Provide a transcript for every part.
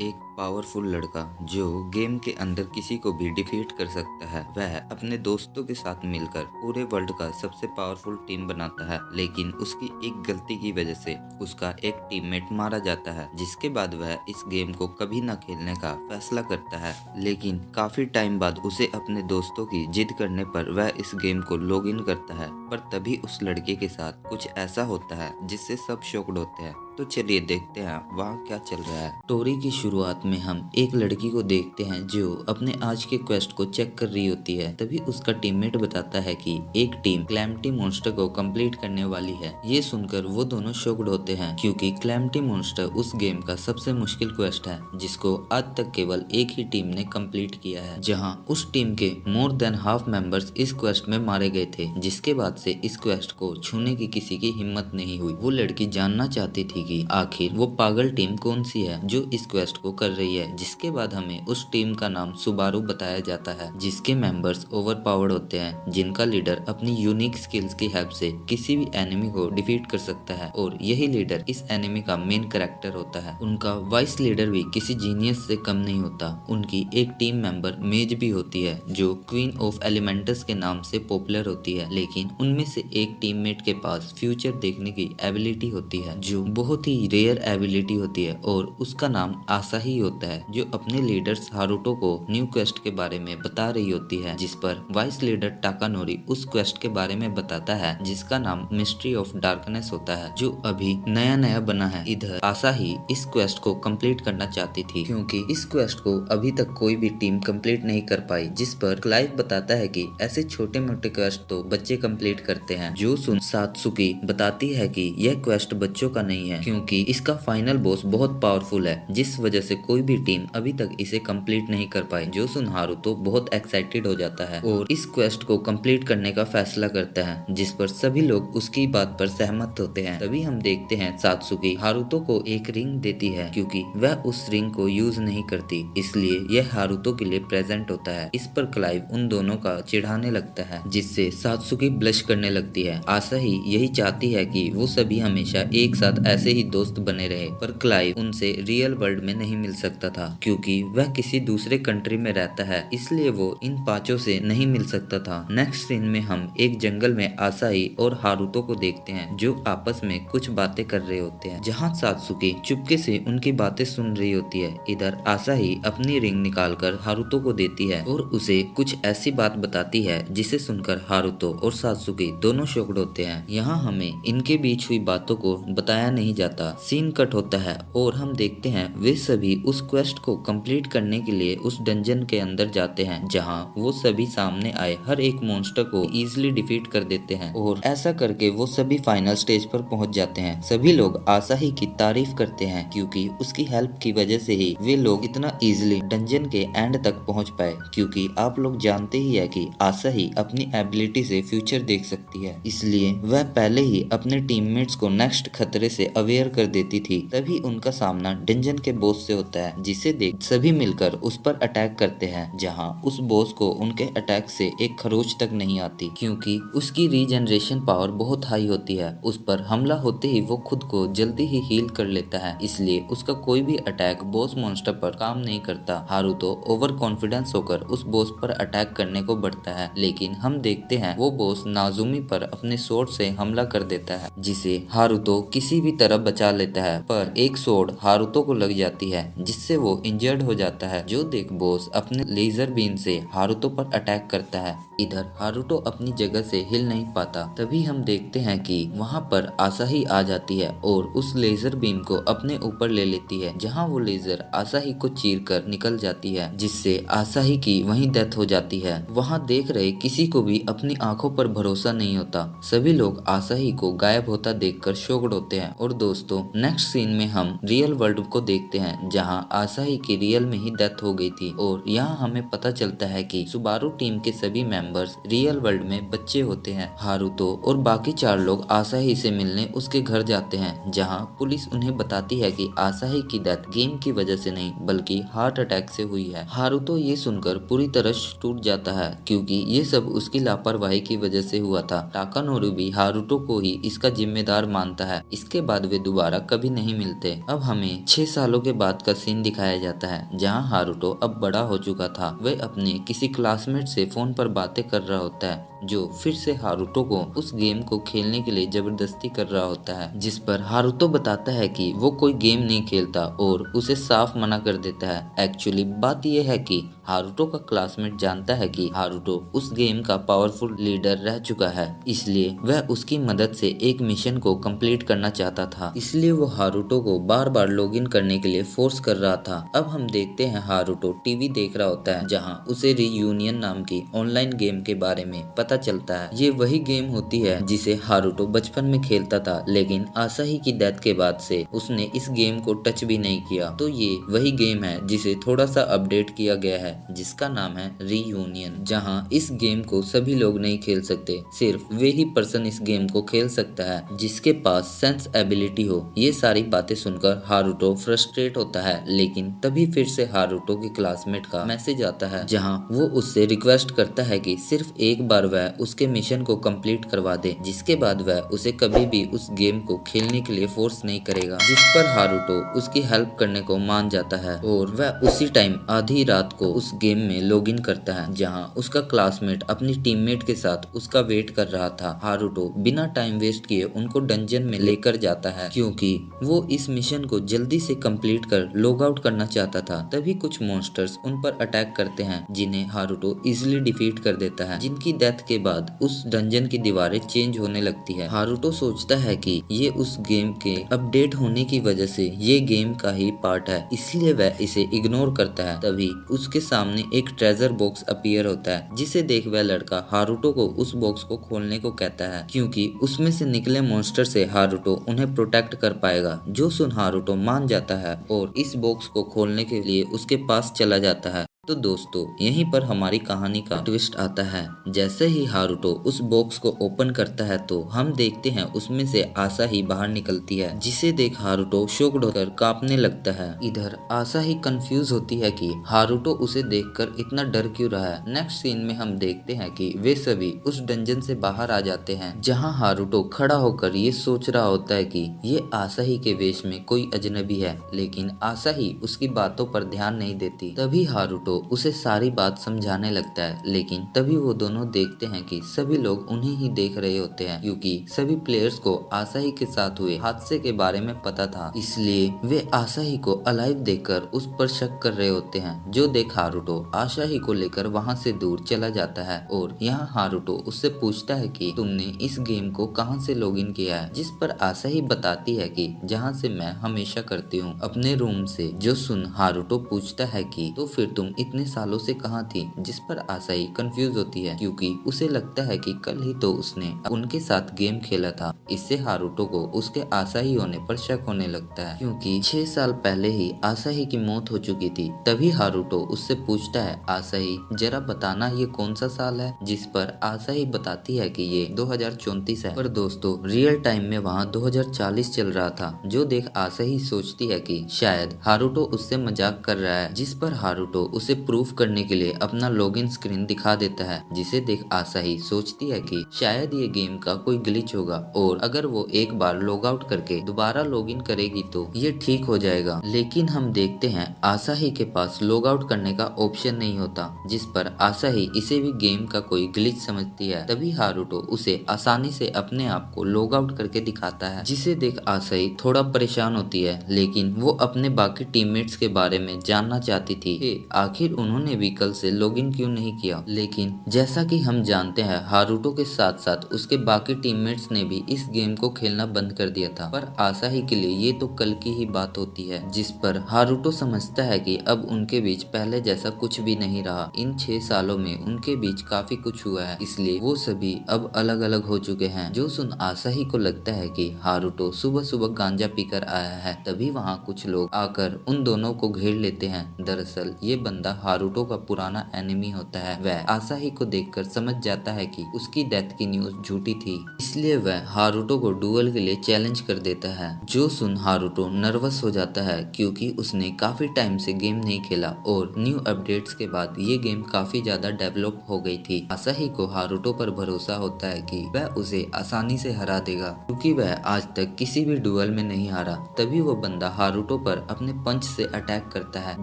एक पावरफुल लड़का जो गेम के अंदर किसी को भी डिफीट कर सकता है। वह अपने दोस्तों के साथ मिलकर पूरे वर्ल्ड का सबसे पावरफुल टीम बनाता है, लेकिन उसकी एक गलती की वजह से उसका एक टीममेट मारा जाता है, जिसके बाद वह इस गेम को कभी न खेलने का फैसला करता है। लेकिन काफी टाइम बाद उसे अपने दोस्तों की जिद करने पर वह इस गेम को लॉग इन करता है, पर तभी उस लड़के के साथ कुछ ऐसा होता है जिससे सब शॉक्ड होते हैं। तो चलिए देखते हैं वहाँ क्या चल रहा है। स्टोरी की शुरुआत में हम एक लड़की को देखते हैं जो अपने आज के क्वेस्ट को चेक कर रही होती है। तभी उसका टीममेट बताता है कि एक टीम क्लैम्टी मॉन्स्टर को कंप्लीट करने वाली है। ये सुनकर वो दोनों शॉक्ड होते हैं, क्योंकि क्लैम्टी मॉन्स्टर उस गेम का सबसे मुश्किल क्वेस्ट है जिसको आज तक केवल एक ही टीम ने कंप्लीट किया है, जहाँ उस टीम के मोर देन हाफ मेंबर्स इस क्वेस्ट में मारे गए थे। जिसके बाद से इस क्वेस्ट को छूने की किसी की हिम्मत नहीं हुई। वो लड़की जानना चाहती थी कि आखिर वो पागल टीम कौन सी है जो इस क्वेस्ट को कर रही है। जिसके बाद हमें उस टीम का नाम सुबारू बताया जाता है, जिसके मेंबर्स ओवरपावर्ड होते हैं, जिनका लीडर अपनी यूनिक स्किल्स की हेल्प से किसी भी एनिमी को डिफीट कर सकता है, और यही लीडर इस एनिमी का मेन कैरेक्टर होता है। उनका वाइस लीडर भी किसी जीनियस से कम नहीं होता। उनकी एक टीम मेंबर मेज भी होती है जो क्वीन ऑफ एलिमेंटस के नाम से पॉपुलर होती है, लेकिन उनमें से एक टीममेट के पास फ्यूचर देखने की एबिलिटी होती है जो बहुत ही रेयर एबिलिटी होती है, और उसका नाम आसा ही होता है, जो अपने लीडर्स हारुतो को न्यू क्वेस्ट के बारे में बता रही होती है। जिस पर वाइस लीडर टाकानोरी उस क्वेस्ट के बारे में बताता है जिसका नाम मिस्ट्री ऑफ डार्कनेस होता है, जो अभी नया नया बना है। इधर आसा ही इस क्वेस्ट को कंप्लीट करना चाहती थी, क्योंकि इस क्वेस्ट को अभी तक कोई भी टीम कंप्लीट नहीं कर पाई। जिस पर क्लाइव बताता है कि ऐसे छोटे मोटे क्वेस्ट तो बच्चे कंप्लीट करते हैं। जो सुन सात्सुकी बताती है कि यह क्वेस्ट बच्चों का नहीं है, क्योंकि इसका फाइनल बॉस बहुत पावरफुल है, जिस वजह से कोई भी टीम अभी तक इसे कंप्लीट नहीं कर पाई। जो सुन हारुतो बहुत एक्साइटेड हो जाता है और इस क्वेस्ट को कंप्लीट करने का फैसला करता है, जिस पर सभी लोग उसकी बात पर सहमत होते हैं। तभी हम देखते हैं सात्सुकी हारुतो को एक रिंग देती है, क्योंकि वह उस रिंग को यूज नहीं करती, इसलिए यह हारुतो के लिए प्रेजेंट होता है। इस पर क्लाइव उन दोनों का चिढ़ाने लगता है, जिससे सात्सुकी ब्लश करने लगती है। आसा ही यही चाहती है कि वो सभी हमेशा एक साथ ऐसे ही दोस्त बने रहे, पर क्लाइव उनसे रियल वर्ल्ड में नहीं मिल सकता था, क्योंकि वह किसी दूसरे कंट्री में रहता है, इसलिए वो इन पांचों से नहीं मिल सकता था। नेक्स्ट सीन में हम एक जंगल में आसाही और हारुतो को देखते हैं जो आपस में कुछ बातें कर रहे होते हैं, जहाँ सात्सुकी चुपके से उनकी बातें सुन रही होती है। इधर आसाही अपनी रिंग निकालकर हारुतो को देती है और उसे कुछ ऐसी बात बताती है जिसे सुनकर हारुतो और सात्सुकी दोनों शॉक्ड होते हैं। यहाँ हमें इनके बीच हुई बातों को बताया नहीं जाता। सीन कट होता है और हम देखते हैं वे सभी उस क्वेस्ट को कंप्लीट करने के लिए उस डंजन के अंदर जाते हैं, जहां वो सभी सामने आए हर एक मॉन्स्टर को इजीली डिफीट कर देते हैं, और ऐसा करके वो सभी फाइनल स्टेज पर पहुंच जाते हैं। सभी लोग आसाही की तारीफ करते हैं, क्योंकि उसकी हेल्प की वजह से ही वे लोग इतना इजीली डंजन के एंड तक पहुंच पाए, क्योंकि आप लोग जानते ही है कि आसाही अपनी एबिलिटी से फ्यूचर देख सकती है, इसलिए वह पहले ही अपने टीममेट्स को नेक्स्ट खतरे से अवेयर कर देती थी। तभी उनका सामना डंजन के बॉस से होता है, जिसे देख सभी मिलकर उस पर अटैक करते हैं, जहां उस बॉस को उनके अटैक से एक खरोच तक नहीं आती, क्योंकि उसकी रीजनरेशन पावर बहुत हाई होती है। उस पर हमला होते ही वो खुद को जल्दी ही हील कर लेता है, इसलिए उसका कोई भी अटैक बॉस मॉन्स्टर पर काम नहीं करता। हारुतो ओवर कॉन्फिडेंस होकर उस बॉस पर अटैक करने को बढ़ता है, लेकिन हम देखते हैं वो बॉस नाजुमी पर अपने स्वॉर्ड से हमला कर देता है, जिसे हारुतो किसी भी तरह बचा लेता है, पर एक स्वॉर्ड हारुतो को लग जाती है, जिससे वो इंजर्ड हो जाता है। जो देख बॉस अपने लेजर बीम से हारुतो पर अटैक करता है। इधर हारुतो अपनी जगह से हिल नहीं पाता। तभी हम देखते हैं कि वहाँ पर आसाही आ जाती है और उस लेजर बीम को अपने ऊपर ले लेती है, जहाँ वो लेजर आसाही को चीर कर निकल जाती है, जिससे आसाही की वहीं डेथ हो जाती है। वहाँ देख रहे किसी को भी अपनी आंखों पर भरोसा नहीं होता। सभी लोग आसाही को गायब होता देखकर शॉक्ड होते हैं। और दोस्तों नेक्स्ट सीन में हम रियल वर्ल्ड को देखते हैं, जहां आसाही की रियल में ही डेथ हो गई थी, और यहाँ हमें पता चलता है कि सुबारू टीम के सभी मेंबर्स रियल वर्ल्ड में बच्चे होते हैं। हारुतो और बाकी 4 लोग आसाही से मिलने उसके घर जाते हैं, जहाँ पुलिस उन्हें बताती है कि आसाही की डेथ गेम की वजह से नहीं बल्कि हार्ट अटैक से हुई है। हारुतो ये सुनकर पूरी तरह टूट जाता है, क्योंकि ये सब उसकी लापरवाही की वजह से हुआ था। टाकानोरू भी हारुतो को ही इसका जिम्मेदार मानता है। इसके बाद वे दोबारा कभी नहीं मिलते। अब हमें 6 सालों के बाद का सीन दिखाया जाता है जहाँ हारुतो अब बड़ा हो चुका था। वह अपने किसी क्लासमेट से फोन पर बातें कर रहा होता है जो फिर से हारुतो को उस गेम को खेलने के लिए जबरदस्ती कर रहा होता है, जिस पर हारुतो बताता है कि वो कोई गेम नहीं खेलता और उसे साफ मना कर देता है। एक्चुअली बात यह है कि हारुतो का क्लासमेट जानता है कि हारुतो उस गेम का पावरफुल लीडर रह चुका है, इसलिए वह उसकी मदद से एक मिशन को कंप्लीट करना चाहता था। इसलिए वो हारुतो को बार बार लॉगिन करने के लिए फोर्स कर रहा था। अब हम देखते हैं हारुतो टीवी देख रहा होता है जहां उसे रीयूनियन नाम की ऑनलाइन गेम के बारे में पता चलता है। ये वही गेम होती है जिसे हारुतो बचपन में खेलता था, लेकिन आसाही की डेथ के बाद से उसने इस गेम को टच भी नहीं किया। तो ये वही गेम है जिसे थोड़ा सा अपडेट किया गया है जिसका नाम है रीयूनियन, जहां इस गेम को सभी लोग नहीं खेल सकते, सिर्फ वे ही पर्सन इस गेम को खेल सकता है जिसके पास सेंस एबिलिटी हो। ये सारी बातें सुनकर हारुतो फ्रस्ट्रेट होता है, लेकिन तभी फिर से हारुतो के क्लासमेट का मैसेज आता है जहां वो उससे रिक्वेस्ट करता है कि सिर्फ एक बार वह उसके मिशन को कंप्लीट करवा दे, जिसके बाद वह उसे कभी भी उस गेम को खेलने के लिए फोर्स नहीं करेगा। जिस पर हारुतो उसकी हेल्प करने को मान जाता है और वह उसी टाइम आधी रात को उस गेम में लॉगिन करता है जहां उसका क्लासमेट अपनी टीममेट के साथ उसका वेट कर रहा था। हारुतो बिना टाइम वेस्ट किए उनको डंजन में लेकर जाता है क्योंकि वो इस मिशन को जल्दी से कंप्लीट कर लॉग आउट करना चाहता था। तभी कुछ मॉन्स्टर्स उन पर अटैक करते हैं जिन्हें हारुतो इजिली डिफीट कर देता है, जिनकी डेथ के बाद उस डंजन की दीवारें चेंज होने लगती है। हारुतो सोचता है कि ये उस गेम के अपडेट होने की वजह से ये गेम का ही पार्ट है, इसलिए वह इसे इग्नोर करता है। तभी उसके सामने एक ट्रेजर बॉक्स अपीयर होता है जिसे देख वह लड़का हारुतो को उस बॉक्स को खोलने को कहता है क्योंकि उसमें से निकले मॉन्स्टर से हारुतो उन्हें प्रोटेक्ट कर पाएगा। जो सुन हारुतो मान जाता है और इस बॉक्स को खोलने के लिए उसके पास चला जाता है। तो दोस्तों यहीं पर हमारी कहानी का ट्विस्ट आता है। जैसे ही हारुतो उस बॉक्स को ओपन करता है तो हम देखते हैं उसमें से आसाही बाहर निकलती है, जिसे देख हारुतो शॉक्ड होकर कांपने लगता है। इधर आसाही कंफ्यूज होती है कि हारुतो उसे देखकर इतना डर क्यों रहा है। नेक्स्ट सीन में हम देखते हैं कि वे सभी उस डंजन से बाहर आ जाते हैं जहाँ हारुतो खड़ा होकर ये सोच रहा होता है कि ये आसाही के वेश में कोई अजनबी है, लेकिन आसाही उसकी बातों पर ध्यान नहीं देती। तभी हारुतो उसे सारी बात समझाने लगता है, लेकिन तभी वो दोनों देखते हैं कि सभी लोग उन्हें ही देख रहे होते हैं क्योंकि सभी प्लेयर्स को आसाही के साथ हुए हादसे के बारे में पता था, इसलिए वे आसाही को अलाइव देखकर उस पर शक कर रहे होते हैं। जो देख हारुतो आसाही को लेकर वहां से दूर चला जाता है और यहाँ हारुतो उससे पूछता है कि तुमने इस गेम को कहां से लॉगिन किया है, जिस पर आसाही बताती है कि जहां से मैं हमेशा करती हूँ, अपने रूम से। जो सुन हारुतो पूछता है कि तो फिर तुम इतने सालों से कहाँ थी, जिस पर आसाही कंफ्यूज होती है क्योंकि उसे लगता है कि कल ही तो उसने उनके साथ गेम खेला था। इससे हारुतो को उसके आसाही होने पर शक होने लगता है क्योंकि 6 साल पहले ही आसाही की मौत हो चुकी थी। तभी हारुतो उससे पूछता है आसाही जरा बताना ये कौन सा साल है, जिस पर आसाही बताती है कि ये 2034 है। पर दोस्तों रियल टाइम में वहाँ 2040 चल रहा था। जो देख आसाही सोचती है कि शायद हारुतो उससे मजाक कर रहा है, जिस पर हारुतो उसे प्रूफ करने के लिए अपना लॉगिन स्क्रीन दिखा देता है, जिसे देख आसाही सोचती है कि शायद ये गेम का कोई ग्लिच होगा और अगर वो एक बार लॉग आउट करके दोबारा लॉगिन करेगी तो ये ठीक हो जाएगा। लेकिन हम देखते हैं आसाही के पास लॉग आउट करने का ऑप्शन नहीं होता, जिस पर आसाही इसे भी गेम का कोई ग्लिच समझती है। तभी हारुतो उसे आसानी से अपने आप को लॉग आउट करके दिखाता है, जिसे देख आसाही थोड़ा परेशान होती है, लेकिन वो अपने बाकी टीममेट्स के बारे में जानना चाहती थी आखिर उन्होंने भी कल से लॉगिन क्यों नहीं किया। लेकिन जैसा कि हम जानते हैं हारुतो के साथ साथ उसके बाकी टीममेट्स ने भी इस गेम को खेलना बंद कर दिया था, पर आसाही के लिए ये तो कल की ही बात होती है। जिस पर हारुतो समझता है कि अब उनके बीच पहले जैसा कुछ भी नहीं रहा। इन 6 सालों में उनके बीच काफी कुछ हुआ है, इसलिए वो सभी अब अलग अलग हो चुके हैं। जो सुन आसाही को लगता है कि हारुतो सुबह सुबह गांजा पीकर आया है। तभी वहाँ कुछ लोग आकर उन दोनों को घेर लेते हैं। दरअसल ये बंदा बंदा हारुतो का पुराना एनिमी होता है वह आसाही को देखकर समझ जाता है कि उसकी डेथ की न्यूज झूठी थी, इसलिए वह हारुतो को डुएल के लिए चैलेंज कर देता है। जो सुन हारुतो नर्वस हो जाता है क्योंकि उसने काफी टाइम से गेम नहीं खेला और न्यू अपडेट्स के बाद ये गेम काफी ज्यादा डेवलप हो गई थी। आसाही को हारुतो पर भरोसा होता है कि वह उसे आसानी से हरा देगा क्योंकि वह आज तक किसी भी डुएल में नहीं हारा। तभी वो बंदा हारुतो पर अपने पंच से अटैक करता है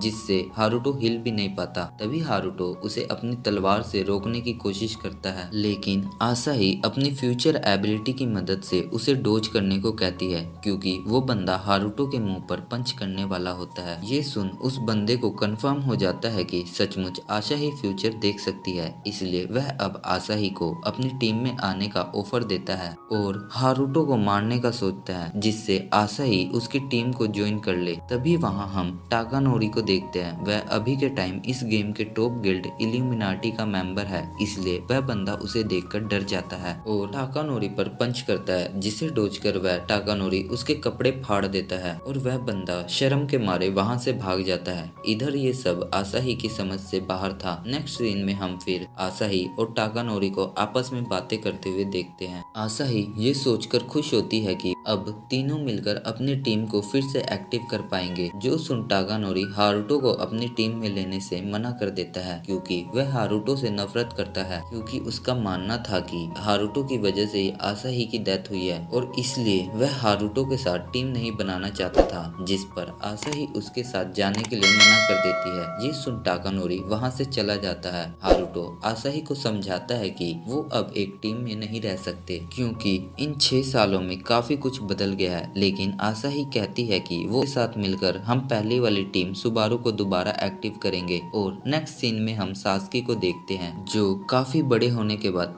जिससे हारुतो हिल भी नहीं पाता। तभी हारुतो उसे अपनी तलवार से रोकने की कोशिश करता है, लेकिन आसाही अपनी फ्यूचर एबिलिटी की मदद से उसे डोज करने को कहती है क्योंकि वो बंदा हारुतो के मुंह पर पंच करने वाला होता है। ये सुन उस बंदे को कंफर्म हो जाता है कि सचमुच आसाही फ्यूचर देख सकती है, इसलिए वह अब आसाही को अपनी टीम में आने का ऑफर देता है और हारुतो को मारने का सोचता है जिससे आसाही उसकी टीम को ज्वाइन कर ले। तभी वहाँ हम टाकानोरी को देखते हैं। वह अभी के टाइम इस गेम के टॉप गिल्ड इल्यूमिनाटी का मेंबर है, इसलिए वह बंदा उसे देखकर डर जाता है और टाकानोरी पर पंच करता है जिसे डोज कर वह टाकानोरी उसके कपड़े फाड़ देता है और वह बंदा शर्म के मारे वहां से भाग जाता है। इधर ये सब आसाही की समझ से बाहर था। नेक्स्ट सीन में हम फिर आसाही और टाकानोरी को आपस में बातें करते हुए देखते हैं। आसाही ये सोचकर खुश होती है कि अब तीनों मिलकर अपनी टीम को फिर से एक्टिव कर पाएंगे। जो सुन टाकानोरी हारुतो को अपनी टीम में लेने से मना कर देता है क्योंकि वह हारुतो से नफरत करता है क्योंकि उसका मानना था कि हारुतो की वजह से ही आसाही की डेथ हुई है और इसलिए वह हारुतो के साथ टीम नहीं बनाना चाहता था, जिस पर आसाही उसके साथ जाने के लिए मना कर देती है। ये सुन टाकानोरी वहां से चला जाता है। हारुतो आसाही को समझाता है कि वो अब एक टीम में नहीं रह सकते क्योंकि इन 6 सालों में काफी कुछ बदल गया है, लेकिन आसाही कहती है कि वो साथ मिलकर हम पहले वाली टीम सुबारू को दोबारा एक्टिव करेंगे। और नेक्स्ट सीन में हम सास्की को देखते हैं जो काफी बड़े होने के बाद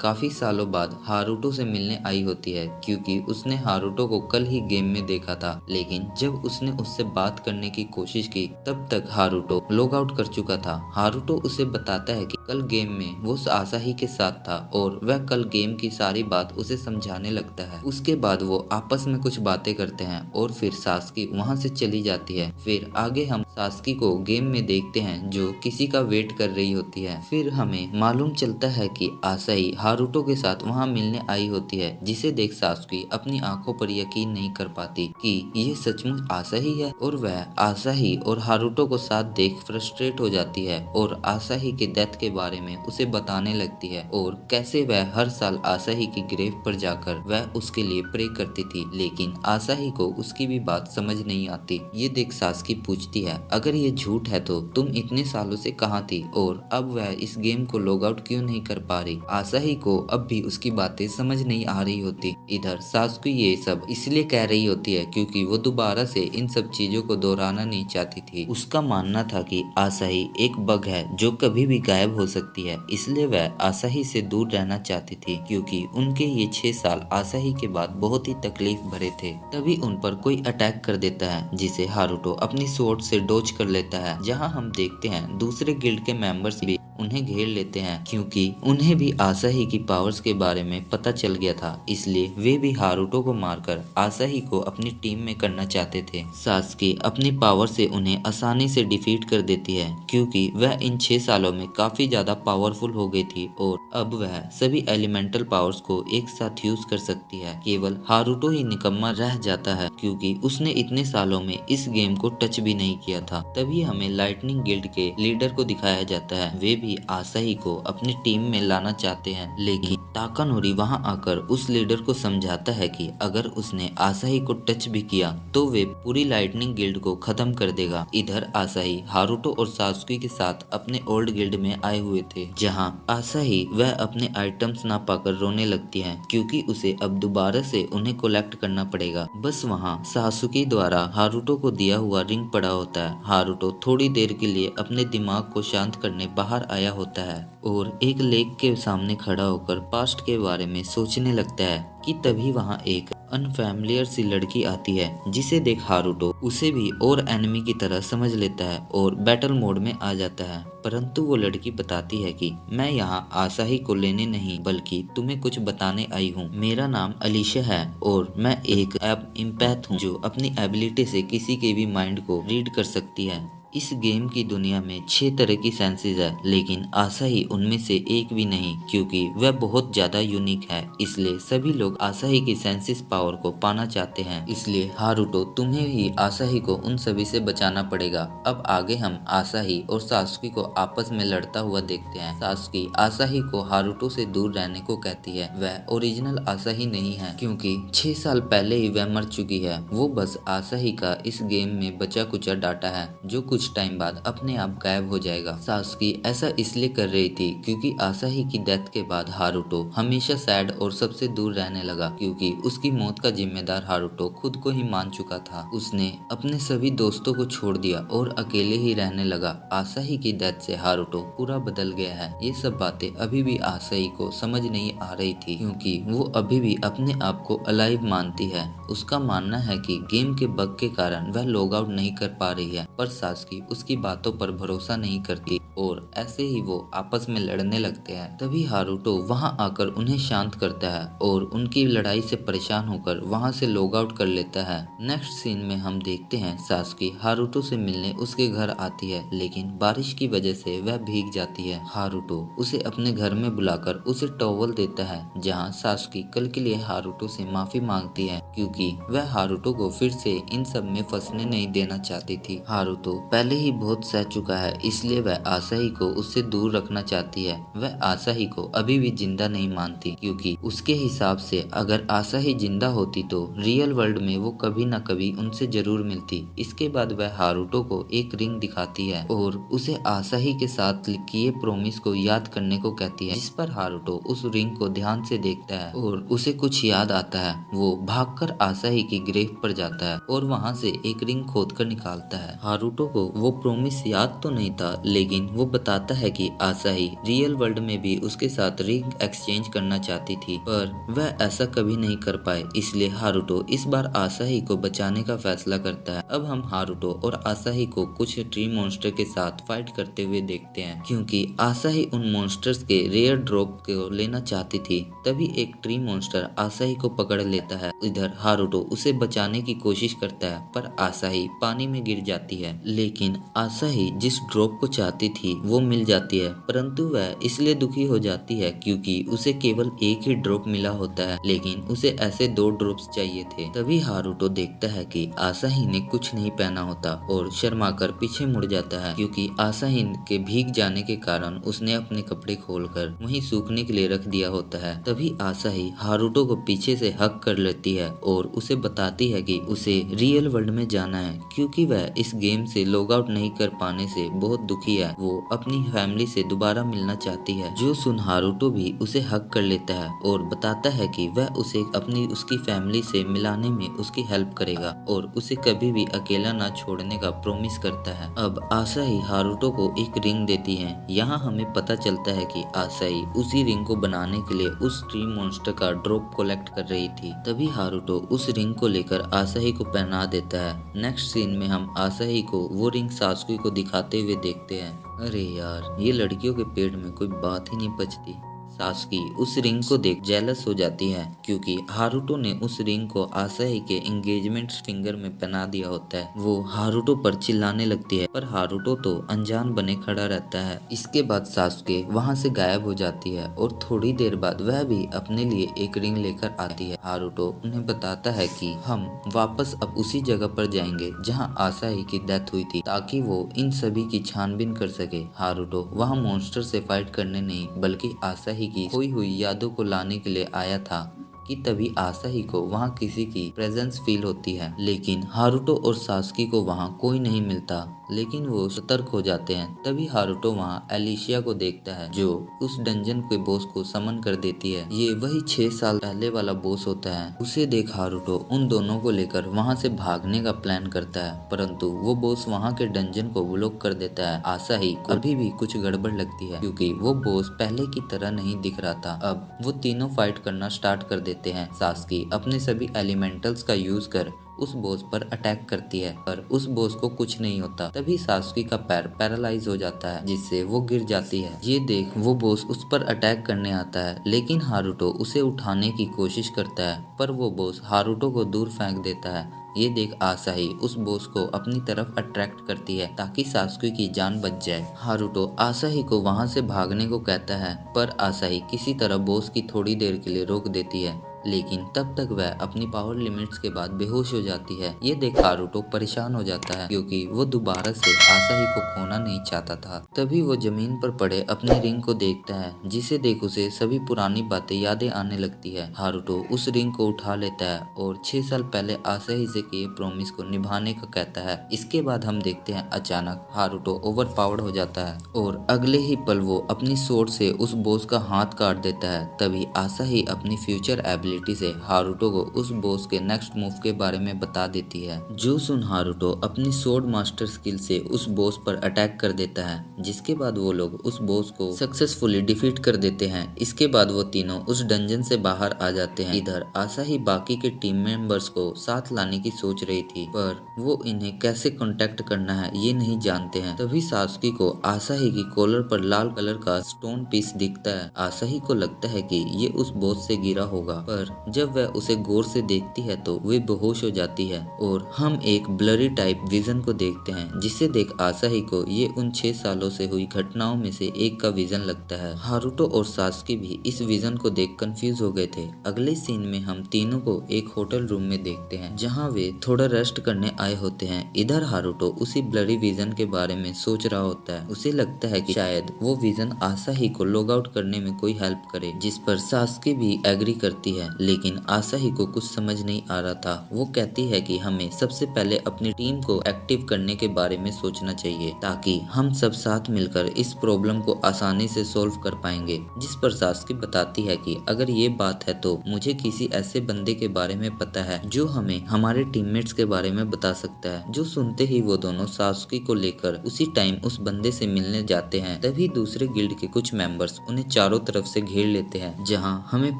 काफी सालों बाद हारुतो से मिलने आई होती है क्योंकि उसने हारुतो को कल ही गेम में देखा था, लेकिन जब उसने उससे बात करने की कोशिश की तब तक हारुतो लॉग आउट कर चुका था। हारुतो उसे बताता है कि कल गेम में वो आसाही के साथ था और वह कल गेम की सारी बात उसे समझाने लगता है। उसके बाद वो आपस में कुछ बातें करते हैं और फिर सास्की वहां से चली जाती है। फिर आगे हम सास्की को गेम में देखते हैं जो किसी का वेट कर रही होती है। फिर हमें मालूम चलता है कि आसाही हारुतो के साथ वहां मिलने आई होती है, जिसे देख सास्की अपनी आंखों पर यकीन नहीं कर पाती कि ये सचमुच आसाही है और वह आसाही और हारुतो को साथ देख फ्रस्ट्रेट हो जाती है और आसाही के डेथ के बारे में उसे बताने लगती है और कैसे वह हर साल आसाही की ग्रेव पर जाकर वह उसके लिए प्रे करती थी, लेकिन आसाही को उसकी भी बात समझ नहीं आती। ये देख सास्की पूछती है अगर ये झूठ है तो तुम इतने सालों से कहाँ थी और अब वह इस गेम को लॉग आउट क्यों नहीं कर पा रही। आसाही को अब भी उसकी बातें समझ नहीं आ रही होती। इधर सास्की ये सब इसलिए कह रही होती है क्योंकि वो दोबारा से इन सब चीजों को दोहराना नहीं चाहती थी। उसका मानना था कि आसाही एक बग है जो कभी भी गायब हो सकती है, इसलिए वह आसाही से दूर रहना चाहती थी क्योंकि उनके ये 6 साल आसाही के बाद बहुत ही तकलीफ भरे थे। तभी उन पर कोई अटैक कर देता है जिसे हारुतो अपनी स्वॉर्ड से डोज कर लेता है। जहां हम देखते हैं दूसरे गिल्ड के मेंबर्स भी उन्हें घेर लेते हैं क्योंकि उन्हें भी आसाही की पावर्स के बारे में पता चल गया था, इसलिए वे भी हारुतो को मारकर आसाही को अपनी टीम में करना चाहते थे। सास्की अपनी पावर से उन्हें आसानी से डिफीट कर देती है क्योंकि वह इन 6 सालों में काफी ज्यादा पावरफुल हो गई थी और अब वह सभी एलिमेंटल पावर्स को एक साथ यूज कर सकती है। केवल हारुतो ही निकम्मा रह जाता है क्योंकि उसने इतने सालों में इस गेम को टच भी नहीं किया था। तभी हमें लाइटनिंग गिल्ड के लीडर को दिखाया जाता है। वे भी आसाही को अपनी टीम में लाना चाहते हैं, लेकिन टाकानोरी वहां आकर उस लीडर को समझाता है कि अगर उसने आसाही को टच भी किया तो वे पूरी लाइटनिंग गिल्ड को खत्म कर देगा। इधर आसाही हारुतो और सास्की के साथ अपने ओल्ड गिल्ड में आए हुए थे, जहां आसाही वह अपने आइटम्स ना पाकर रोने लगती है क्योंकि उसे अब दोबारा से उन्हें कलेक्ट करना पड़ेगा। बस वहां सासुकी द्वारा हारुतो को दिया हुआ रिंग पड़ा होता है। हारुतो थोड़ी देर के लिए अपने दिमाग को शांत करने बाहर आया होता है और एक लेक के सामने खड़ा होकर पास्ट के बारे में सोचने लगता है कि तभी वहां एक अनफैमिलियर सी लड़की आती है, जिसे देख हारुतो उसे भी और एनिमी की तरह समझ लेता है और बैटल मोड में आ जाता है। परंतु वो लड़की बताती है कि मैं यहाँ आसाही को लेने नहीं बल्कि तुम्हें कुछ बताने आई हूँ। मेरा नाम अलीशा है और मैं एक एम्पैथ हूँ जो अपनी एबिलिटी से किसी के भी माइंड को रीड कर सकती है। इस गेम की दुनिया में 6 तरह की सेंसेस है, लेकिन आसाही उनमें से एक भी नहीं, क्योंकि वह बहुत ज्यादा यूनिक है। इसलिए सभी लोग आसाही की सेंसेस पावर को पाना चाहते हैं। इसलिए हारुतो, तुम्हें ही आसाही को उन सभी से बचाना पड़ेगा। अब आगे हम आसाही और सासुकी को आपस में लड़ता हुआ देखते हैं। सासुकी आसाही को हारुतो से दूर रहने को कहती है। वह ओरिजिनल आसाही नहीं है, क्योंकि 6 साल पहले ही वह मर चुकी है। वो बस आसाही का इस गेम में बचा कुचा डाटा है, जो कुछ टाइम बाद अपने आप गायब हो जाएगा। सासुकी ऐसा इसलिए कर रही थी क्योंकि आसाही की डेथ के बाद हारुतो हमेशा सैड और सबसे दूर रहने लगा, क्योंकि उसकी मौत का जिम्मेदार हारुतो खुद को ही मान चुका था। उसने अपने सभी दोस्तों को छोड़ दिया और अकेले ही रहने लगा। आसाही की डेथ से हारुतो पूरा बदल गया है। ये सब बातें अभी भी आसाही को समझ नहीं आ रही थी, क्योंकि वो अभी भी अपने आप को अलाइव मानती है। उसका मानना है कि गेम के बग के कारण वह लॉग आउट नहीं कर पा रही है, पर सासुकी उसकी बातों पर भरोसा नहीं करती और ऐसे ही वो आपस में लड़ने लगते हैं। तभी हारुतो वहां आकर उन्हें शांत करता है और उनकी लड़ाई से परेशान होकर वहां से लॉग आउट कर लेता है। नेक्स्ट सीन में हम देखते हैं सासुकी हारुतो से मिलने उसके घर आती है, लेकिन बारिश की वजह से वह भीग जाती है। हारुतो उसे अपने घर में बुलाकर उसे टॉवल देता है, जहाँ सासुकी कल के लिए हारुतो से माफी मांगती है, क्योंकि वह हारुतो को फिर से इन सब में फंसने नहीं देना चाहती थी। हारुतो पहले ही बहुत सह चुका है, इसलिए वह आसाही को उससे दूर रखना चाहती है। वह आसाही को अभी भी जिंदा नहीं मानती, क्योंकि उसके हिसाब से अगर आसाही जिंदा होती तो रियल वर्ल्ड में वो कभी न कभी उनसे जरूर मिलती। इसके बाद वह हारुतो को एक रिंग दिखाती है और उसे आसाही के साथ किए प्रॉमिस को याद करने को कहती है, जिस पर हारुतो उस रिंग को ध्यान से देखता है और उसे कुछ याद आता है। वो भागकर आसाही की ग्रेव पर जाता है और वहां से एक रिंग खोदकर निकालता है। हारुतो को वो प्रॉमिस याद तो नहीं था, लेकिन वो बताता है कि आसाही रियल वर्ल्ड में भी उसके साथ रिंग एक्सचेंज करना चाहती थी, पर वह ऐसा कभी नहीं कर पाए। इसलिए हारुतो इस बार आसाही को बचाने का फैसला करता है। अब हम हारुतो और आसाही को कुछ ट्री मॉन्स्टर के साथ फाइट करते हुए देखते हैं, क्योंकि आसाही उन मॉन्स्टर्स के रेयर ड्रॉप को लेना चाहती थी। तभी एक ट्री मॉन्स्टर आसाही को पकड़ लेता है। इधर हारुतो उसे बचाने की कोशिश करता है, पर आसाही पानी में गिर जाती है। लेकिन आसाही जिस ड्रॉप को चाहती थी वो मिल जाती है, परंतु वह इसलिए दुखी हो जाती है क्योंकि उसे केवल एक ही ड्रॉप मिला होता है, लेकिन उसे ऐसे 2 ड्रॉप्स चाहिए थे। तभी हारुतो देखता है कि आसाही ने कुछ नहीं पहना होता और शर्माकर पीछे मुड़ जाता है, क्योंकि आसाही के भीग जाने के कारण उसने अपने कपड़े खोलकर वहीं सूखने के लिए रख दिया होता है। तभी आसाही हारुतो को पीछे से हक कर लेती है और उसे बताती है कि उसे रियल वर्ल्ड में जाना है, क्योंकि वह इस गेम से लॉग आउट नहीं कर पाने से बहुत दुखी है। वो अपनी फैमिली से दोबारा मिलना चाहती है। जो सुन हारुतो भी उसे हक कर लेता है और बताता है कि वह उसे अपनी उसकी फैमिली से मिलाने में उसकी हेल्प करेगा और उसे कभी भी अकेला ना छोड़ने का प्रॉमिस करता है। अब आसाही हारुतो को एक रिंग देती है। यहाँ हमें पता चलता है कि आसाही उसी रिंग को बनाने के लिए उस ट्री मॉन्स्टर का ड्रॉप कलेक्ट कर रही थी। तभी हारुतो उस रिंग को लेकर आसाही को पहना देता है। नेक्स्ट सीन में हम आसाही को वो रिंग सासुकी को दिखाते हुए देखते हैं। अरे यार, ये लड़कियों के पेट में कोई बात ही नहीं पचती। सासुकी उस रिंग को देख जेलस हो जाती है, क्योंकि हारुतो ने उस रिंग को आसाही के एंगेजमेंट फिंगर में पहना दिया होता है। वो हारुतो पर चिल्लाने लगती है, पर हारुतो तो अनजान बने खड़ा रहता है। इसके बाद सासुके वहां से गायब हो जाती है और थोड़ी देर बाद वह भी अपने लिए एक रिंग लेकर आती है। हारुतो उन्हें बताता है कि हम वापस अब उसी जगह पर जाएंगे जहाँ आसाही की डेथ हुई थी, ताकि वो इन सभी की छानबीन कर सके। हारुतो वहाँ मॉन्स्टर से फाइट करने नहीं, बल्कि आसाही की खोई हुई यादों को लाने के लिए आया था, कि तभी आसाही को वहाँ किसी की प्रेजेंस फील होती है। लेकिन हारुतो और सासुकी को वहाँ कोई नहीं मिलता, लेकिन वो सतर्क हो जाते हैं। तभी हारुतो वहाँ एलिशिया को देखता है, जो उस डंजन के बॉस को समन कर देती है। ये वही 6 साल पहले वाला बॉस होता है। उसे देख हारुतो उन दोनों को लेकर वहाँ से भागने का प्लान करता है, परंतु वो बॉस वहाँ के डंजन को ब्लॉक कर देता है। आसाही को अभी भी कुछ गड़बड़ लगती है, क्योंकि वो बॉस पहले की तरह नहीं दिख रहा था। अब वो तीनों फाइट करना स्टार्ट कर देते हैं। सासुकी अपने सभी एलिमेंटल्स का यूज कर उस बॉस पर अटैक करती है, पर उस बॉस को कुछ नहीं होता। तभी सासुकी का पैर पैरालाइज हो जाता है, जिससे वो गिर जाती है। ये देख वो बॉस उस पर अटैक करने आता है, लेकिन हारुतो उसे उठाने की कोशिश करता है, पर वो बॉस हारुतो को दूर फेंक देता है। ये देख आसाही उस बॉस को अपनी तरफ अट्रैक्ट करती है ताकि सास्की की जान बच जाए। हारुतो आसाही को वहां से भागने को कहता है, पर आसाही किसी तरह बॉस की थोड़ी देर के लिए रोक देती है, लेकिन तब तक वह अपनी पावर लिमिट्स के बाद बेहोश हो जाती है। ये देख हारुतो परेशान हो जाता है क्योंकि वो दोबारा से आसाही को खोना नहीं चाहता था। तभी वो जमीन पर पड़े अपनी रिंग को देखता है, जिसे देख उसे सभी पुरानी बातें यादें आने लगती है। हारुतो उस रिंग को उठा लेता है और 6 साल पहले आसाही से किए प्रॉमिस को निभाने का कहता है। इसके बाद हम देखते हैं अचानक हारुतो ओवर पावर्ड हो जाता है और अगले ही पल वो अपनी सोर्ड से उस बॉस का हाथ काट देता है। तभी आसाही अपनी फ्यूचर एबिलिटी से हारुतो को उस बॉस के नेक्स्ट मूव के बारे में बता देती है। जो सुन हारुतो अपनी सोर्ड मास्टर स्किल से उस बॉस पर अटैक कर देता है, जिसके बाद वो लोग उस बॉस को सक्सेसफुली डिफीट कर देते हैं। इसके बाद वो तीनों उस डंजन से बाहर आ जाते हैं। इधर आसाही बाकी के टीम मेंबर्स को साथ लाने की सोच रही थी, पर वो इन्हें कैसे कांटेक्ट करना है ये नहीं जानते हैं। तभी सास्की को आसाही की कॉलर पर लाल कलर का स्टोन पीस दिखता है। आसाही को लगता है कि ये उस बॉस से गिरा होगा, पर जब वह उसे गौर से देखती है तो वे बेहोश हो जाती है और हम एक ब्लरी टाइप विजन को देखते हैं, जिसे देख आसाही को ये उन 6 सालों से हुई घटनाओं में से एक का विजन लगता है। हारुतो और सास्की भी इस विजन को देख कंफ्यूज हो गए थे। अगले सीन में हम तीनों को एक होटल रूम में देखते हैं, जहाँ वे थोड़ा रेस्ट करने आए होते हैं। इधर हारुतो उसी ब्लरी विजन के बारे में सोच रहा होता है। उसे लगता है कि शायद वो विजन आसाही को लॉग आउट करने में कोई हेल्प करे, जिस पर सास्की भी एग्री करती है, लेकिन आसाही को कुछ समझ नहीं आ रहा था। वो कहती है कि हमें सबसे पहले अपनी टीम को एक्टिव करने के बारे में सोचना चाहिए, ताकि हम सब साथ मिलकर इस प्रॉब्लम को आसानी से सॉल्व कर पाएंगे। जिस पर सास्की बताती है कि अगर ये बात है तो मुझे किसी ऐसे बंदे के बारे में पता है जो हमें हमारे टीममेट्स के बारे में बता सकता है। जो सुनते ही वो दोनों सास्की को लेकर उसी टाइम उस बंदे से मिलने जाते हैं। तभी दूसरे गिल्ड के कुछ मेंबर्स उन्हें चारों तरफ से घेर लेते हैं, जहाँ हमें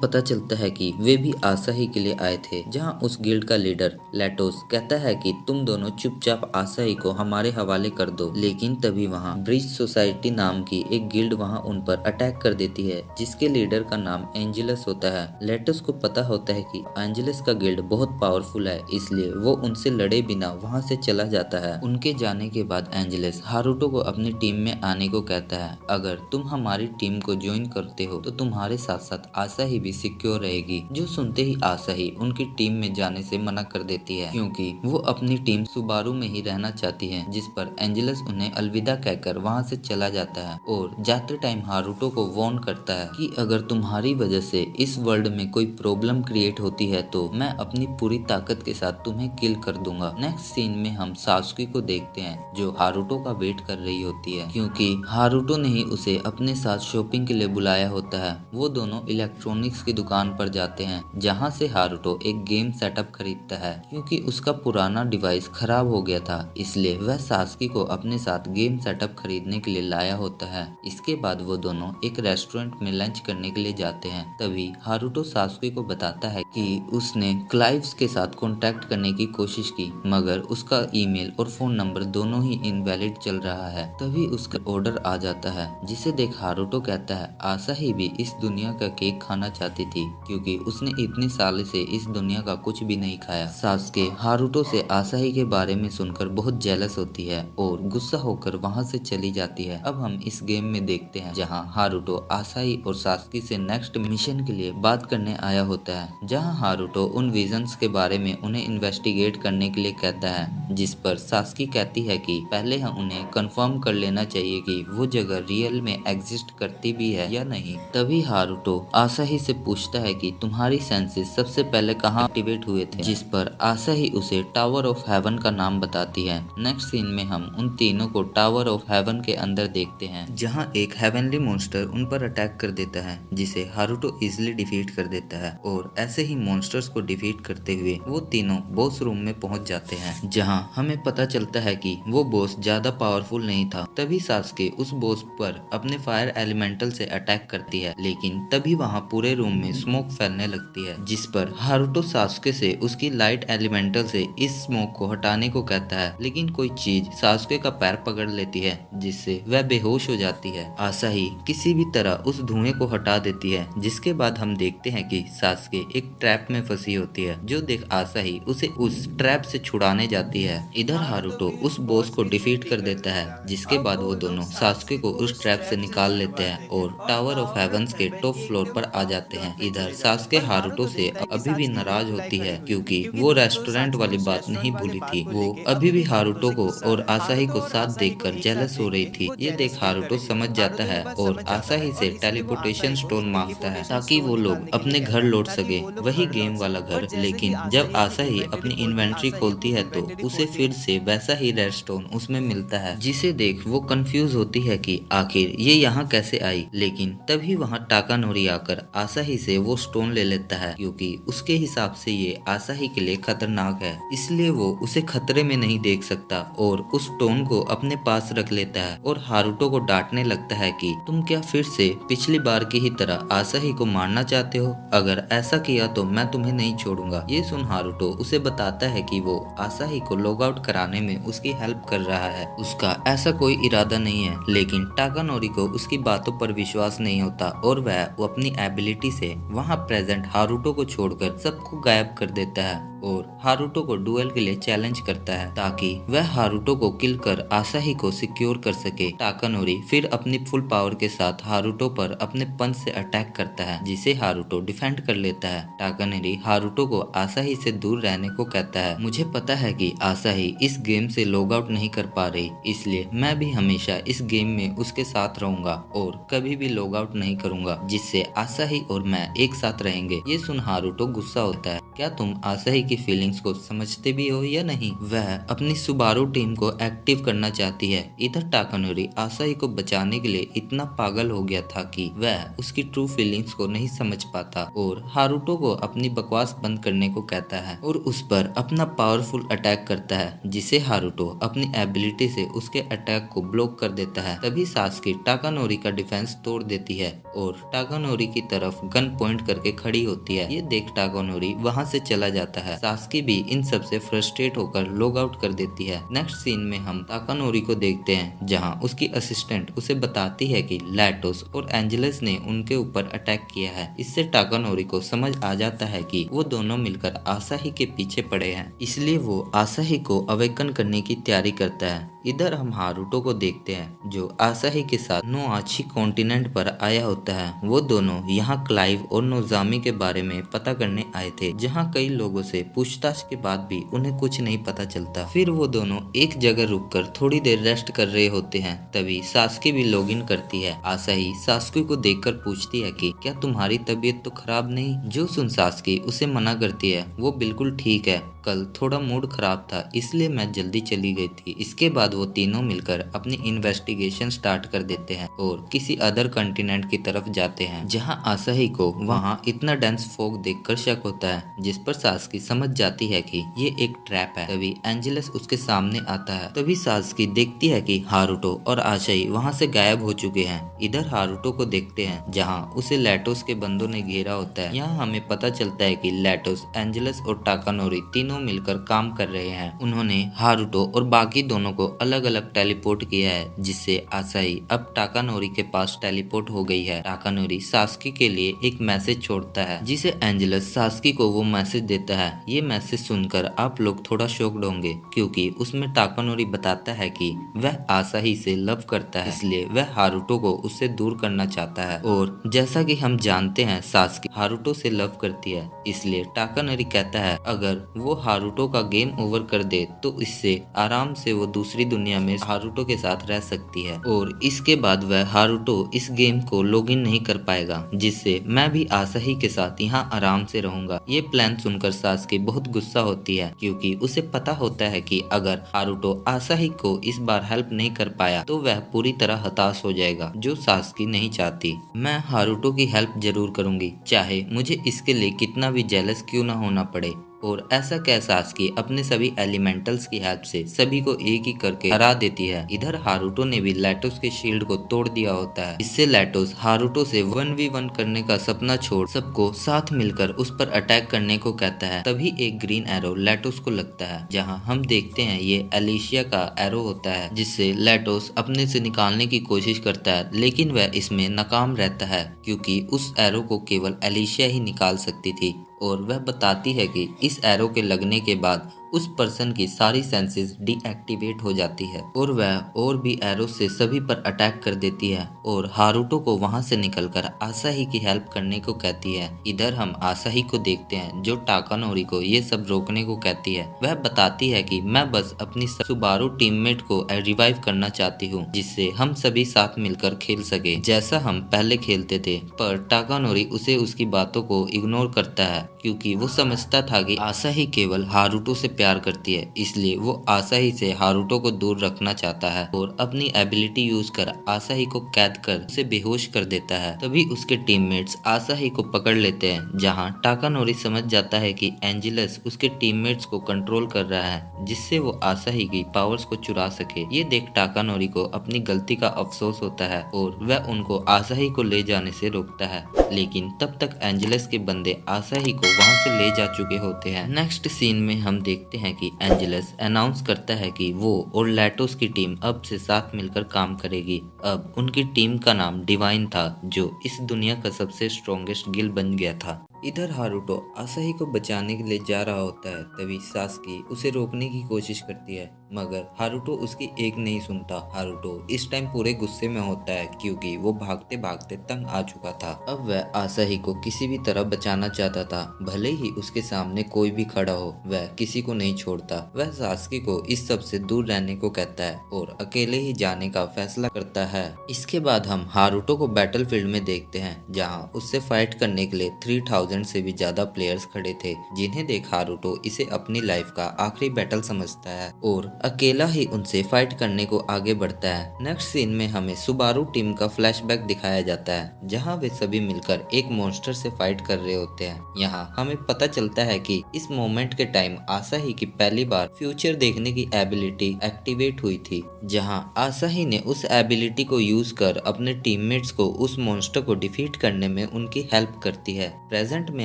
पता चलता है कि वे भी आसाही के लिए आए थे। जहां उस गिल्ड का लीडर लेटोस कहता है कि तुम दोनों चुपचाप आसाही को हमारे हवाले कर दो, लेकिन तभी वहां ब्रिज सोसाइटी नाम की एक गिल्ड वहां उन पर अटैक कर देती है, जिसके लीडर का नाम एंजेलस होता है। लेटोस को पता होता है कि एंजेलस का गिल्ड बहुत पावरफुल है, इसलिए वो उनसे लड़े बिना वहां से चला जाता है। उनके जाने के बाद एंजेलस हारुतो को अपनी टीम में आने को कहता है। अगर तुम हमारी टीम को ज्वाइन करते हो तो तुम्हारे साथ साथ आसाही भी सिक्योर रहेगी। जो सुनते ही आसाही उनकी टीम में जाने से मना कर देती है, क्योंकि वो अपनी टीम सुबारू में ही रहना चाहती है। जिस पर एंजेलस उन्हें अलविदा कहकर वहां से चला जाता है और जाते टाइम हारुतो को वार्न करता है कि अगर तुम्हारी वजह से इस वर्ल्ड में कोई प्रॉब्लम क्रिएट होती है तो मैं अपनी पूरी ताकत के साथ तुम्हें किल कर दूंगा। नेक्स्ट सीन में हम सास्की को देखते हैं, जो हारुतो का वेट कर रही होती है, क्योंकि हारुतो ने ही उसे अपने साथ शॉपिंग के लिए बुलाया होता है। वो दोनों इलेक्ट्रॉनिक्स की दुकान पर जाते हैं, जहां से हारुतो एक गेम सेटअप खरीदता है, क्योंकि उसका पुराना डिवाइस खराब हो गया था, इसलिए वह सास्की को अपने साथ गेम सेटअप खरीदने के लिए लाया होता है। इसके बाद वो दोनों एक रेस्टोरेंट में लंच करने के लिए जाते हैं। तभी हारुतो सास्की को बताता है कि उसने क्लाइव्स के साथ कांटेक्ट करने की कोशिश की, मगर उसका ईमेल और फोन नंबर दोनों ही इनवैलिड चल रहा है। तभी उसका ऑर्डर आ जाता है, जिसे देख हारुतो कहता है आसाही भी इस दुनिया का केक खाना चाहती थी, क्योंकि उसने इतने साल से इस दुनिया का कुछ भी नहीं खाया। सास्के हारुतो से आसाही के बारे में सुनकर बहुत जेलस होती है और गुस्सा होकर वहां से चली जाती है। अब हम इस गेम में देखते हैं, जहां हारुतो आसाही और सास्की से नेक्स्ट मिशन के लिए बात करने आया होता है, जहां हारुतो उन विजन्स के बारे में उन्हें इन्वेस्टिगेट करने के लिए कहता है, जिस पर सास्की कहती है कि पहले हम उन्हें कंफर्म कर लेना चाहिए कि वो जगह रियल में एग्जिस्ट करती भी है या नहीं। तभी हारुतो आसाही से पूछता है कि तुम्हारी सेंसेस सबसे पहले कहाँ एक्टिवेट हुए थे, जिस पर आसाही उसे टावर ऑफ हेवन का नाम बताती है। नेक्स्ट सीन में हम उन तीनों को टावर ऑफ हेवन के अंदर देखते हैं, जहां एक हेवनली मॉन्स्टर उन पर अटैक कर देता है, जिसे हारुतो इजिली डिफीट कर देता है। और ऐसे ही मॉन्स्टर्स को डिफीट करते हुए वो तीनों बॉस रूम में पहुंच जाते हैं, जहां हमें पता चलता है कि वो बॉस ज्यादा पावरफुल नहीं था। तभी सास्के उस बॉस पर अपने फायर एलिमेंटल से अटैक करती है, लेकिन तभी वहां पूरे रूम में स्मोक फैलने होने लगती है, जिस पर हारुतो सासुके से उसकी लाइट एलिमेंटल से इस स्मोक को हटाने को कहता है, लेकिन कोई चीज सासुके का पैर पकड़ लेती है जिससे वह बेहोश हो जाती है। आसाही किसी भी तरह उस धुएं को हटा देती है, जिसके बाद हम देखते हैं कि सासुके एक ट्रैप में फंसी होती है, जो देख आसाही उसे उस ट्रैप से छुड़ाने जाती है। इधर हारुतो उस बॉस को डिफीट कर देता है, जिसके बाद वो दोनों सासुके को उस ट्रैप से निकाल लेते हैं और टावर ऑफ हेवंस के टॉप फ्लोर पर आ जाते हैं। इधर सासुके हारुतो से अभी भी नाराज होती है क्योंकि वो रेस्टोरेंट वाली बात नहीं भूली थी। वो अभी भी हारुतो को और आसाही को साथ देखकर जेलस हो रही थी। ये देख हारुतो समझ जाता है और आसाही से टेलीपोर्टेशन स्टोन मांगता है ताकि वो लोग अपने घर लौट सके, वही गेम वाला घर। लेकिन जब आसाही अपनी इन्वेंट्री खोलती है तो उसे फिर से वैसा ही रेड स्टोन उसमें मिलता है, जिसे देख वो कंफ्यूज होती है कि आखिर ये यहाँ कैसे आई। लेकिन तभी वहाँ टाकानोरी आकर आसाही से वो स्टोन ले लेता है, क्योंकि उसके हिसाब से ये आसाही के लिए खतरनाक है, इसलिए वो उसे खतरे में नहीं देख सकता और उस स्टोन को अपने पास रख लेता है और हारुतो को डांटने लगता है कि तुम क्या फिर से पिछली बार की ही तरह आसाही को मारना चाहते हो? अगर ऐसा किया तो मैं तुम्हें नहीं छोड़ूंगा। ये सुन हारुतो उसे बताता है कि वो आसाही को लॉग आउट कराने में उसकी हेल्प कर रहा है, उसका ऐसा कोई इरादा नहीं है। लेकिन टाकानोरी को उसकी बातों पर विश्वास नहीं होता और वह अपनी एबिलिटी से वहाँ प्रेजेंट हारुतो को छोड़कर सबको गायब कर देता है और हारुतो को डुएल के लिए चैलेंज करता है ताकि वह हारुतो को किल कर आसाही को सिक्योर कर सके। टाकानोरी फिर अपनी फुल पावर के साथ हारुतो पर अपने पंच से अटैक करता है, जिसे हारुतो डिफेंड कर लेता है। टाकानोरी हारुतो को आसाही से दूर रहने को कहता है, मुझे पता है कि आसाही इस गेम से लॉग आउट नहीं कर पा रही, इसलिए मैं भी हमेशा इस गेम में उसके साथ रहूंगा और कभी भी लॉग आउट नहीं करूंगा, जिससे आसाही और मैं एक साथ रहेंगे। ये सुन हारुतो गुस्सा होता है, क्या तुम आसाही की फीलिंग्स को समझते भी हो या नहीं? वह अपनी सुबारू टीम को एक्टिव करना चाहती है। इधर टाकानोरी आसाही को बचाने के लिए इतना पागल हो गया था कि वह उसकी ट्रू फीलिंग्स को नहीं समझ पाता और हारुतो को अपनी बकवास बंद करने को कहता है और उस पर अपना पावरफुल अटैक करता है, जिसे हारुतो अपनी एबिलिटी से उसके अटैक को ब्लॉक कर देता है। तभी सासुके टाकानोरी का डिफेंस तोड़ देती है और टाकानोरी की तरफ गन पॉइंट करके खड़ी होती है। ये देख टाकानोरी वहां से चला जाता है। सासुके भी इन सब से फ्रस्ट्रेट होकर लॉग आउट कर देती है। नेक्स्ट सीन में हम टाकानोरी को देखते हैं, जहां उसकी असिस्टेंट उसे बताती है कि लैटोस और एंजेलस ने उनके ऊपर अटैक किया है। इससे टाकानोरी को समझ आ जाता है कि वो दोनों मिलकर आसाही के पीछे पड़े हैं, इसलिए वो आसाही को अवेकन करने की तैयारी करता है। इधर हम हारुतो को देखते हैं, जो आसाही के साथ नोआची कॉन्टिनेंट पर आया होता है। वो दोनों यहाँ क्लाइव और नोजामी के बारे में पता करने आए थे, जहाँ कई लोगों से पूछताछ के बाद भी उन्हें कुछ नहीं पता चलता। फिर वो दोनों एक जगह रुककर थोड़ी देर रेस्ट कर रहे होते हैं। तभी सासुके भी लॉग इन करती है। आसाही सासुके को देखकर पूछती है कि क्या तुम्हारी तबीयत तो खराब नहीं? जो सुन सासुके उसे मना करती है, वो बिल्कुल ठीक है, कल थोड़ा मूड खराब था इसलिए मैं जल्दी चली गई थी। इसके बाद वो तीनों मिलकर अपनी इन्वेस्टिगेशन स्टार्ट कर देते हैं और किसी अदर कंटिनेंट की तरफ जाते हैं, जहां आसाही को वहां इतना डेंस फॉग देखकर शक होता है, जिस पर सासुके समझ जाती है कि ये एक ट्रैप है। तभी एंजेलस उसके सामने आता है। तभी सासुके देखती है कि हारुतो और आसाही वहां से गायब हो चुके हैं। इधर हारुतो को देखते हैं, जहां उसे लैटोस के बंदों ने घेरा होता है। यहाँ हमें पता चलता है कि लैटोस, एंजेलस और टाकानोरी तीनों मिलकर काम कर रहे हैं। उन्होंने हारुतो और बाकी दोनों को अलग अलग टेलीपोर्ट किया है, जिससे आसाही अब टाकानोरी के पास टेलीपोर्ट हो गई है। टाकानोरी सासुके के लिए एक मैसेज छोड़ता है, जिसे एंजेलस सासुके को वो मैसेज देता है। ये मैसेज सुनकर आप लोग थोड़ा शॉक्ड होंगे, क्योंकि उसमें टाकानोरी बताता है कि वह आसाही से लव करता है, इसलिए वह हारुतो को उससे दूर करना चाहता है। और जैसा कि हम जानते हैं, सासुके हारुतो से लव करती है, इसलिए टाकानोरी कहता है अगर वो हारुतो का गेम ओवर कर दे तो इससे आराम से वो दूसरी दुनिया में हारुतो के साथ रह सकती है और इसके बाद वह हारुतो इस गेम को लॉगिन नहीं कर पाएगा, जिससे मैं भी आसाही के साथ यहाँ आराम से रहूंगा। ये प्लान सुनकर सासुके बहुत गुस्सा होती है, क्योंकि उसे पता होता है कि अगर हारुतो आसाही को इस बार हेल्प नहीं कर पाया तो वह पूरी तरह हताश हो जाएगा, जो सासुके नहीं चाहती। मैं हारुतो की हेल्प जरूर करूंगी, चाहे मुझे इसके लिए कितना भी जेलस क्यों ना होना पड़े। और ऐसा कह सास्की अपने सभी एलिमेंटल्स की हेल्प से सभी को एक ही करके हरा देती है। इधर हारुतो ने भी लैटोस के शील्ड को तोड़ दिया होता है। इससे लैटोस हारुतो से 1v1 करने का सपना छोड़ सबको साथ मिलकर उस पर अटैक करने को कहता है। तभी एक ग्रीन एरो लैटोस को लगता है, जहाँ हम देखते हैं ये एलिशिया का एरो होता है, जिससे लैटोस अपने से निकालने की कोशिश करता है, लेकिन वह इसमें नाकाम रहता है क्योंकि उस एरो को केवल एलिशिया ही निकाल सकती थी। और वह बताती है कि इस एरो के लगने के बाद उस पर्सन की सारी सेंसेस डीएक्टिवेट हो जाती है और वह और भी एरो से सभी पर अटैक कर देती है और हारुतो को वहां से निकलकर आसाही की हेल्प करने को कहती है। इधर हम आसाही को देखते हैं जो टाकानोरी को ये सब रोकने को कहती है। वह बताती है कि मैं बस अपनी सुबारू टीममेट को रिवाइव करना चाहती हूँ, जिससे हम सभी साथ मिलकर खेल सके जैसा हम पहले खेलते थे। पर टाकानोरी उसे उसकी बातों को इग्नोर करता है क्योंकि वो समझता था कि आसाही केवल हारुतो से प्यार करती है, इसलिए वो आसाही से हारुतो को दूर रखना चाहता है और अपनी एबिलिटी यूज कर आसाही को कैद कर उसे बेहोश कर देता है। तभी उसके टीममेट्स आसाही को पकड़ लेते हैं, जहां टाकानोरी समझ जाता है कि एंजेलस उसके टीममेट्स को कंट्रोल कर रहा है, जिससे वो आसाही की पावर्स को चुरा सके। ये देख टाकानोरी को अपनी गलती का अफसोस होता है और वह उनको आसाही को ले जाने से रोकता है, लेकिन तब तक एंजेलस के बंदे आसाही को वहां से ले जा चुके होते हैं। नेक्स्ट सीन में हम देखते हैं कि एंजेलस अनाउंस करता है कि वो और लैटोस की टीम अब से साथ मिलकर काम करेगी। अब उनकी टीम का नाम डिवाइन था, जो इस दुनिया का सबसे स्ट्रॉन्गेस्ट गिल बन गया था। इधर हारुतो आसाही को बचाने के लिए जा रहा होता है, तभी सास्की उसे रोकने की कोशिश करती है, मगर हारुतो उसकी एक नहीं सुनता। हारुतो इस टाइम पूरे गुस्से में होता है क्योंकि वो भागते भागते तंग आ चुका था। अब वह आसाही को किसी भी तरह बचाना चाहता था, भले ही उसके सामने कोई भी खड़ा हो, वह किसी को नहीं छोड़ता। वह सास्की को इस सब से दूर रहने को कहता है और अकेले ही जाने का फैसला करता है। इसके बाद हम हारुतो को बैटलफील्ड में देखते हैं, जहाँ उससे फाइट करने के लिए 3000 से भी ज्यादा प्लेयर्स खड़े थे, जिन्हें देख हारुतो इसे अपनी लाइफ का आखिरी बैटल समझता है और अकेला ही उनसे फाइट करने को आगे बढ़ता है। नेक्स्ट सीन में हमें सुबारू टीम का फ्लैशबैक दिखाया जाता है, जहां वे सभी मिलकर एक मॉन्स्टर से फाइट कर रहे होते हैं। यहां हमें पता चलता है कि इस मोमेंट के टाइम आसाही की पहली बार फ्यूचर देखने की एबिलिटी एक्टिवेट हुई थी, जहां आसाही ने उस एबिलिटी को यूज कर अपने टीममेट्स को उस मॉन्स्टर को डिफीट करने में उनकी हेल्प करती है। प्रेजेंट में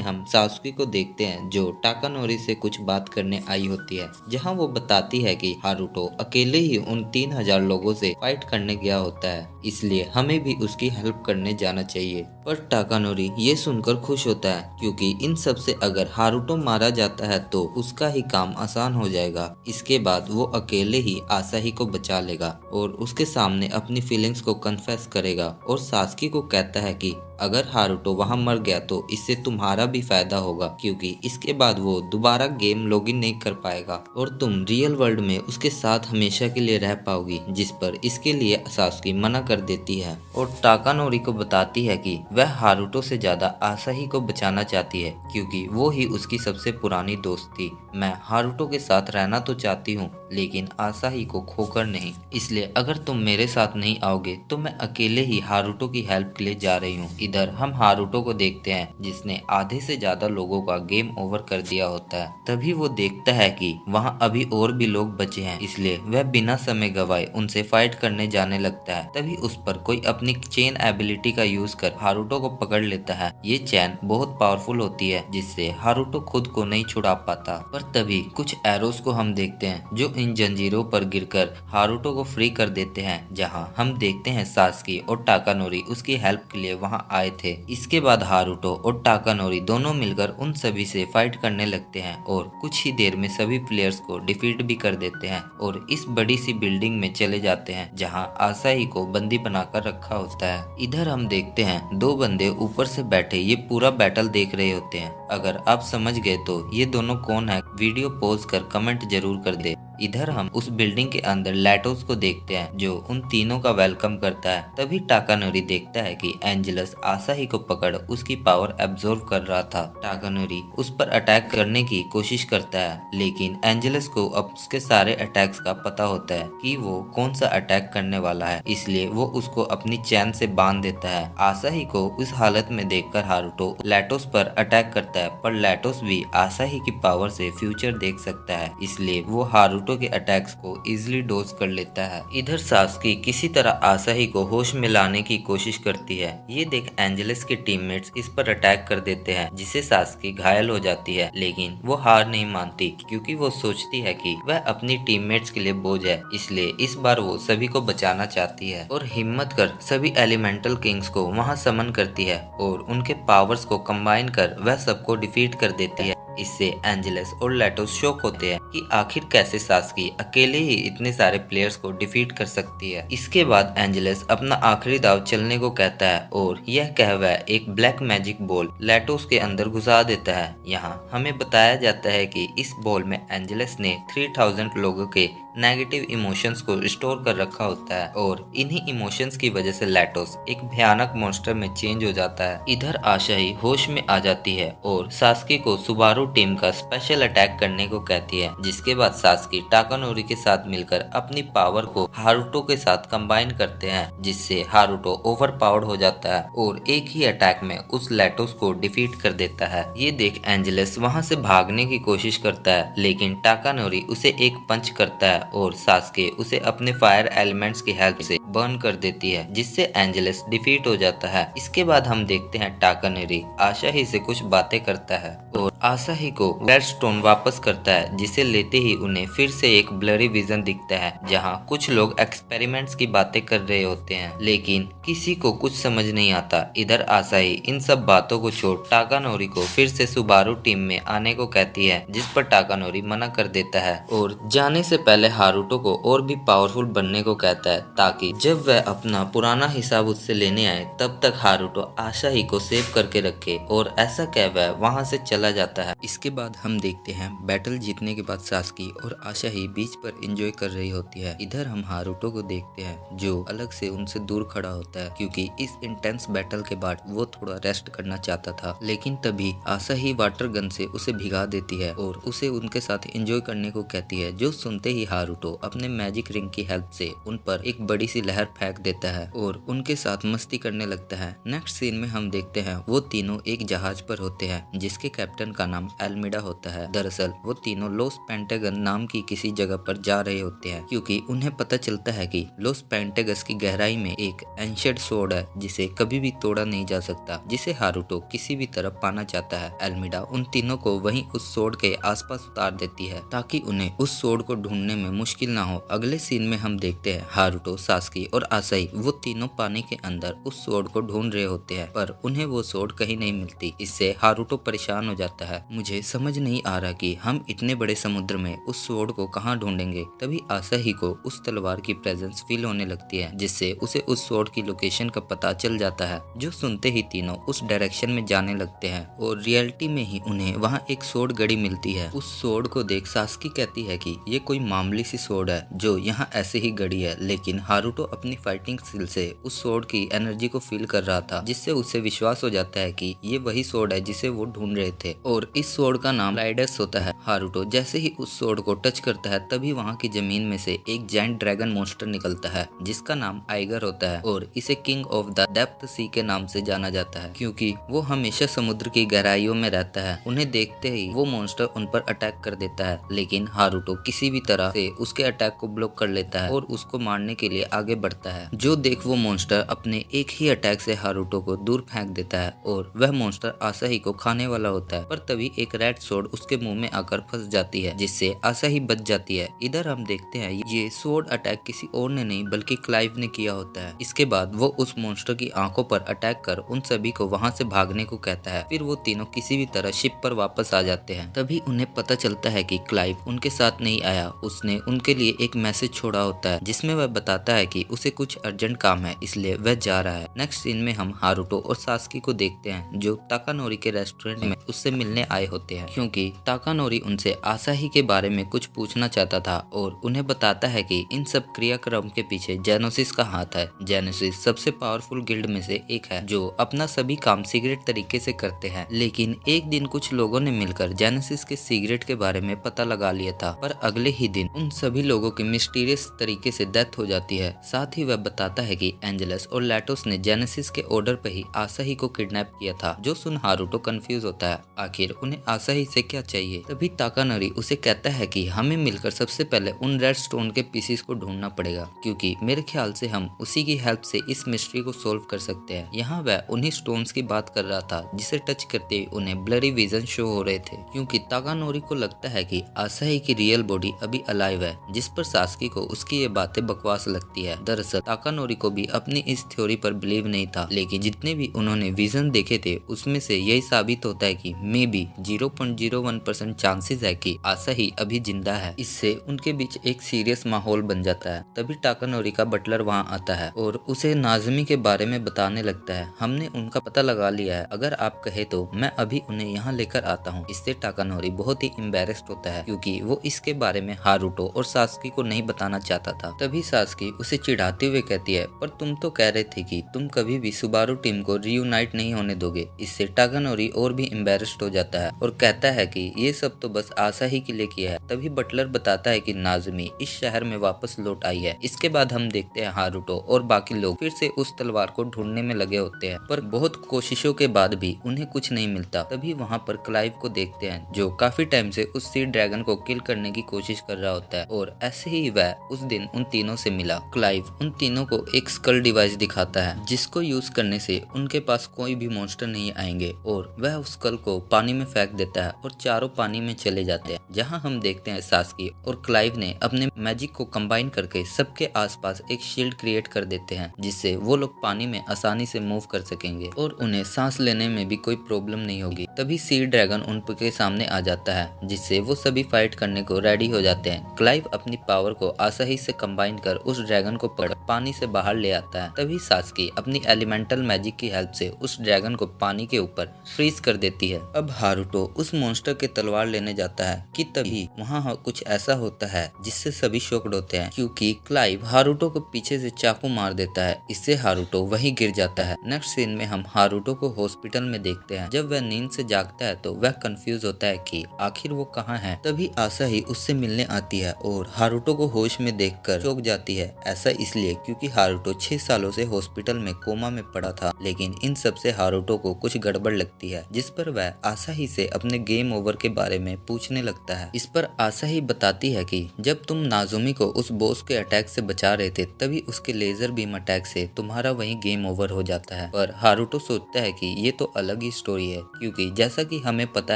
हम सासुकी को देखते हैं जो टाकानोरी से कुछ बात करने आई होती है, जहां वो बताती है कि हारुतो अकेले ही उन 3000 लोगों से फाइट करने गया होता है, इसलिए हमें भी उसकी हेल्प करने जाना चाहिए। पर टाकानोरी ये सुनकर खुश होता है क्योंकि इन सब से अगर हारुतो मारा जाता है तो उसका ही काम आसान हो जाएगा। इसके बाद वो अकेले ही आसाही को बचा लेगा और उसके सामने अपनी फीलिंग्स को कन्फेस करेगा और सास्की को कहता है कि अगर हारुतो वहां मर गया तो इससे तुम्हारा भी फायदा होगा, क्योंकि इसके बाद वो दोबारा गेम लॉगिन नहीं कर पाएगा और तुम रियल वर्ल्ड में उसके साथ हमेशा के लिए रह पाओगी, जिस पर इसके लिए सास्की मना कर देती है और टाकानोरी को बताती है कि वह हारुतो से ज्यादा आसाही को बचाना चाहती है क्योंकि वो ही उसकी सबसे पुरानी दोस्त थी। मैं हारुतो के साथ रहना तो चाहती हूँ, लेकिन आसाही को खोकर नहीं, इसलिए अगर तुम मेरे साथ नहीं आओगे तो मैं अकेले ही हारुतो की हेल्प के लिए जा रही हूँ। इधर हम हारुतो को देखते हैं जिसने आधे से ज्यादा लोगों का गेम ओवर कर दिया होता है। तभी वो देखता है कि वहाँ अभी और भी लोग बचे हैं, इसलिए वह बिना समय गवाए उनसे फाइट करने जाने लगता है। तभी उस पर कोई अपनी चेन एबिलिटी का यूज कर हारुतो को पकड़ लेता है। ये चैन बहुत पावरफुल होती है जिससे हारुतो खुद को नहीं छुड़ा पाता। पर तभी कुछ एरोस को हम देखते हैं जो इन जंजीरों पर गिरकर हारुतो को फ्री कर देते हैं, जहां हम देखते हैं सास्की और टाकानोरी उसकी हेल्प के लिए वहां आए थे। इसके बाद हारुतो और टाकानोरी दोनों मिलकर उन सभी से फाइट करने लगते हैं और कुछ ही देर में सभी प्लेयर्स को डिफीट भी कर देते हैं और इस बड़ी सी बिल्डिंग में चले जाते हैं जहां आसाही को बंदी बनाकर रखा होता है। इधर हम देखते हैं दो बंदे ऊपर से बैठे ये पूरा बैटल देख रहे होते हैं। अगर आप समझ गए तो ये दोनों कौन है, वीडियो पॉज कर कमेंट जरूर कर दे। इधर हम उस बिल्डिंग के अंदर लैटोस को देखते हैं जो उन तीनों का वेलकम करता है। तभी टाकानोरी देखता है कि एंजेलस आसाही को पकड़ उसकी पावर एब्जॉर्ब कर रहा था। टाकानोरी उस पर अटैक करने की कोशिश करता है, लेकिन एंजेलस को अब उसके सारे अटैक्स का पता होता है कि वो कौन सा अटैक करने वाला है, इसलिए वो उसको अपनी चैन से बांध देता है। आसाही को उस हालत में देखकर हारुतो लैटोस पर अटैक करता है, पर लैटोस भी आसाही की पावर से फ्यूचर देख सकता है, इसलिए वो हारुतो के अटैक्स को इजिली डोज कर लेता है। इधर सास्की किसी तरह आसाही को होश में लाने की कोशिश करती है। ये देख एंजेलस के टीममेट्स इस पर अटैक कर देते हैं, जिससे सास्की घायल हो जाती है, लेकिन वो हार नहीं मानती क्योंकि वो सोचती है कि वह अपनी टीममेट्स के लिए बोझ है, इसलिए इस बार वो सभी को बचाना चाहती है और हिम्मत कर सभी एलिमेंटल किंग्स को वहां समन करती है और उनके पावर्स को कंबाइन कर वह सबको डिफीट कर देती है। इससे एंजेलस और लैटोस शॉक होते हैं कि आखिर कैसे सास्की अकेले ही इतने सारे प्लेयर्स को डिफीट कर सकती है। इसके बाद एंजेलस अपना आखिरी दाव चलने को कहता है और यह कह वह एक ब्लैक मैजिक बॉल लैटोस के अंदर घुसा देता है। यहाँ हमें बताया जाता है कि इस बॉल में एंजेलस ने 3000 लोगों के नेगेटिव इमोशंस को स्टोर कर रखा होता है और इन्हीं इमोशंस की वजह से लैटोस एक भयानक मॉन्स्टर में चेंज हो जाता है। इधर आशाही होश में आ जाती है और सास्की को सुबारू टीम का स्पेशल अटैक करने को कहती है, जिसके बाद सास्की टाकानोरी के साथ मिलकर अपनी पावर को हारुतो के साथ कंबाइन करते हैं, जिससे हारुतो ओवर पावर्ड हो जाता है और एक ही अटैक में उस लैटोस को डिफीट कर देता है। ये देख एंजेलस वहां से भागने की कोशिश करता है, लेकिन टाकानोरी उसे एक पंच करता है और सास्के उसे अपने फायर एलिमेंट्स की हेल्प से बर्न कर देती है, जिससे एंजेलस डिफीट हो जाता है। इसके बाद हम देखते हैं टाकानोरी आशाही से कुछ बातें करता है और आशाही को रेड स्टोन वापस करता है, जिसे लेते ही उन्हें फिर से एक ब्लरी विजन दिखता है जहां कुछ लोग एक्सपेरिमेंट्स की बातें कर रहे होते हैं, लेकिन किसी को कुछ समझ नहीं आता। इधर आशाही इन सब बातों को छोड़ टाकानोरी को फिर से सुबारू टीम में आने को कहती है, जिस पर टाकानोरी मना कर देता है और जाने से पहले हारुतो को और भी पावरफुल बनने को कहता है, ताकि जब वह अपना पुराना हिसाब उससे लेने आए तब तक हारुतो आशाही को सेव करके रखे, और ऐसा कह वह वहां से चला जाता है। इसके बाद हम देखते हैं बैटल जीतने के बाद सास्की और आशाही बीच पर एंजॉय कर रही होती है। इधर हम हारुतो को देखते हैं जो अलग से उनसे दूर खड़ा होता है, क्योंकि इस इंटेंस बैटल के बाद वो थोड़ा रेस्ट करना चाहता था, लेकिन तभी आशाही वाटर गन से उसे भिगा देती है और उसे उनके साथ एंजॉय करने को कहती है, जो सुनते ही हारुतो अपने मैजिक रिंग की हेल्प से उन पर एक बड़ी सी लहर फेंक देता है और उनके साथ मस्ती करने लगता है। नेक्स्ट सीन में हम देखते हैं वो तीनों एक जहाज पर होते हैं जिसके कैप्टन का नाम एल्मिडा होता है। दरअसल वो तीनों लॉस पेंटागन नाम की किसी जगह पर जा रहे होते हैं, क्योंकि उन्हें पता चलता है कि लॉस पेंटागस की गहराई में एक एंशिएंट सोर्ड है जिसे कभी भी तोड़ा नहीं जा सकता, जिसे हारुतो किसी भी तरह पाना चाहता है। एल्मिडा उन तीनों को वहीं उस सोर्ड के आसपास उतार देती है ताकि उन्हें उस सोर्ड को ढूंढने में मुश्किल ना हो। अगले सीन में हम देखते हैं हारुतो, सास्की और आशाही वो तीनों पानी के अंदर उस सोर्ड को ढूंढ रहे होते हैं, पर उन्हें वो सोर्ड कहीं नहीं मिलती। इससे हारुतो परेशान हो जाता है। मुझे समझ नहीं आ रहा कि हम इतने बड़े समुद्र में उस सोर्ड को कहाँ ढूंढेंगे। तभी आशाही को उस तलवार की प्रेजेंस फील होने लगती है, जिससे उसे उस सोर्ड की लोकेशन का पता चल जाता है, जो सुनते ही तीनों उस डायरेक्शन में जाने लगते हैं और रियलिटी में ही उन्हें वहाँ एक सोर्ड गड़ी मिलती है। उस सोर्ड को देख सास्की कहती है कि ये कोई मामूली सी सोर्ड है जो यहाँ ऐसे ही गड़ी है, लेकिन हारुतो अपनी फाइटिंग स्किल से उस सोर्ड की एनर्जी को फील कर रहा था, जिससे उसे विश्वास हो जाता है कि ये वही सोर्ड है जिसे वो ढूंढ रहे थे और इस सोर्ड का नाम लाइडस होता है। हारुतो जैसे ही उस सोर्ड को टच करता है तभी वहाँ की जमीन में से एक जायंट ड्रैगन मॉन्स्टर निकलता है, जिसका नाम आइगर होता है और इसे किंग ऑफ द डेप्थ सी के नाम से जाना जाता है, क्योंकि वो हमेशा समुद्र की गहराइयों में रहता है। उन्हें देखते ही वो मॉन्स्टर उन पर अटैक कर देता है, लेकिन हारुतो किसी भी तरह से उसके अटैक को ब्लॉक कर लेता है और उसको मारने के लिए आगे बढ़ता है। जो देख वो मॉन्स्टर अपने एक ही अटैक से हारुतो को दूर फेंक देता है और वह मॉन्स्टर आशाही को खाने वाला होता है, पर तभी एक रेड सोर्ड उसके मुंह में आकर फंस जाती है, जिससे आशाही बच जाती है। इधर हम देखते हैं ये सोर्ड अटैक किसी और ने नहीं बल्कि क्लाइव ने किया होता है। इसके बाद वो उस मॉन्स्टर की आंखों पर अटैक कर उन सभी को वहां से भागने को कहता है। फिर वो तीनों किसी भी तरह शिप पर वापस आ जाते हैं। तभी उन्हें पता चलता है कि क्लाइव उनके साथ नहीं आया, उसने ने उनके लिए एक मैसेज छोड़ा होता है जिसमें वह बताता है कि उसे कुछ अर्जेंट काम है, इसलिए वह जा रहा है। नेक्स्ट सीन में हम हारुतो और सास्की को देखते हैं जो ताकानोरी के रेस्टोरेंट में उससे मिलने आए होते हैं, क्योंकि ताकानोरी उनसे आसाही के बारे में कुछ पूछना चाहता था और उन्हें बताता है कि इन सब क्रियाक्रम के पीछे जेनोसिस का हाथ है। जेनोसिस सबसे पावरफुल गिल्ड में से एक है जो अपना सभी काम सीक्रेट तरीके से करते हैं, लेकिन एक दिन कुछ लोगों ने मिलकर जेनेसिस के सीक्रेट के बारे में पता लगा लिया था, पर अगले ही दिन उन सभी लोगों की मिस्टीरियस तरीके से डेथ हो जाती है। साथ ही वह बताता है कि एंजेलस और लैटोस ने जेनेसिस के ऑर्डर पर ही आसाही को किडनैप किया था, जो सुन हारुतो कंफ्यूज होता है आखिर उन्हें आसाही से क्या चाहिए। तभी ताकानोरी उसे कहता है कि हमें मिलकर सबसे पहले उन रेड स्टोन के पीसेस को ढूंढना पड़ेगा, क्योंकि मेरे ख्याल से हम उसी की हेल्प से इस मिस्ट्री को सोल्व कर सकते हैं। यहाँ वह उन्हीं स्टोन्स की बात कर रहा था जिसे टच करते ही उन्हें ब्लरी विजन शो हो रहे थे, क्योंकि ताकानोरी को लगता है कि आसाही की रियल बॉडी अभी अलाइव है, जिस पर सास्की को उसकी ये बातें बकवास लगती है। दरअसल ताकानोरी को भी अपनी इस थ्योरी पर बिलीव नहीं था, लेकिन जितने भी उन्होंने विजन देखे थे उसमें से यही साबित होता है कि मे बी 0.01% चांसेस है कि आसाही अभी जिंदा है। इससे उनके बीच एक सीरियस माहौल बन जाता है। तभी ताकानोरी का बटलर वहाँ आता है और उसे नाज़मी के बारे में बताने लगता है। हमने उनका पता लगा लिया है, अगर आप कहे तो मैं अभी उन्हें यहाँ लेकर आता हूँ। इससे ताकानोरी बहुत ही एम्बैरेस्ड होता है, क्योंकि वो इसके बारे में हारुतो और सास्की को नहीं बताना चाहता था। तभी सास्की उसे चिढ़ाते हुए कहती है, पर तुम तो कह रहे थे कि तुम कभी भी सुबारू टीम को रीयूनाइट नहीं होने दोगे। इससे ताकानोरी और भी एम्बैरेस्ड हो जाता है और कहता है कि ये सब तो बस आसाही के लिए किया है। तभी बटलर बताता है कि नाज़मी इस शहर में वापस लौट आई है। इसके बाद हम देखते हैं हारुतो और बाकी लोग फिर से उस तलवार को ढूंढने में लगे होते हैं, पर बहुत कोशिशों के बाद भी उन्हें कुछ नहीं मिलता। तभी वहाँ पर क्लाइव को देखते हैं जो काफी टाइम से उस सी ड्रैगन को किल करने की कोशिश कर रहा होता है, और ऐसे ही वह उस दिन उन तीनों से मिला। क्लाइव उन तीनों को एक स्कल डिवाइस दिखाता है जिसको यूज करने से उनके पास कोई भी मॉन्स्टर नहीं आएंगे, और वह उस स्कल को पानी में फेंक देता है और चारों पानी में चले जाते हैं। जहाँ हम देखते हैं सास्की और क्लाइव ने अपने मैजिक को कंबाइन करके सबके आसपास एक शील्ड क्रिएट कर देते हैं, जिससे वो लोग पानी में आसानी से मूव कर सकेंगे और उन्हें सांस लेने में भी कोई प्रॉब्लम नहीं होगी। तभी सी ड्रैगन उनके सामने आ जाता है, जिससे वो सभी फाइट करने को रेडी हो जाते हैं। क्लाइव अपनी पावर को आसानी से कंबाइन कर उस ड्रैगन को पकड़ पानी से बाहर ले आता है। तभी सास्की अपनी एलिमेंटल मैजिक की हेल्प से उस ड्रैगन को पानी के ऊपर फ्रीज कर देती है। अब हारुतो उस मॉन्स्टर के तलवार लेने जाता है कि तभी वहाँ कुछ ऐसा होता है जिससे सभी शॉक्ड होते हैं, क्योंकि क्लाइव हारुतो को पीछे से चाकू मार देता है। इससे हारुतो वहीं गिर जाता है। नेक्स्ट सीन में हम हारुतो को हॉस्पिटल में देखते हैं। जब वह नींद से जागता है तो वह कंफ्यूज होता है कि आखिर वो कहाँ है। तभी आसाही उससे मिलने आती है और हारुतो को होश में देखकर चौंक जाती है। ऐसा इसलिए क्योंकि हारुतो 6 सालों से हॉस्पिटल में कोमा में पड़ा था, लेकिन इन सब से हारुतो को कुछ गड़बड़ लगती है, जिस पर वह आसाही से अपने गेम ओवर के बारे में पूछने लगता है। इस पर आसाही बताती है कि जब तुम नाज़ुमी को उस बॉस के अटैक से बचा रहे थे तभी उसके लेजर बीम अटैक से तुम्हारा वही गेम ओवर हो जाता है। पर हारुतो सोचता है कि ये तो अलग ही स्टोरी है, क्योंकि जैसा कि हमें पता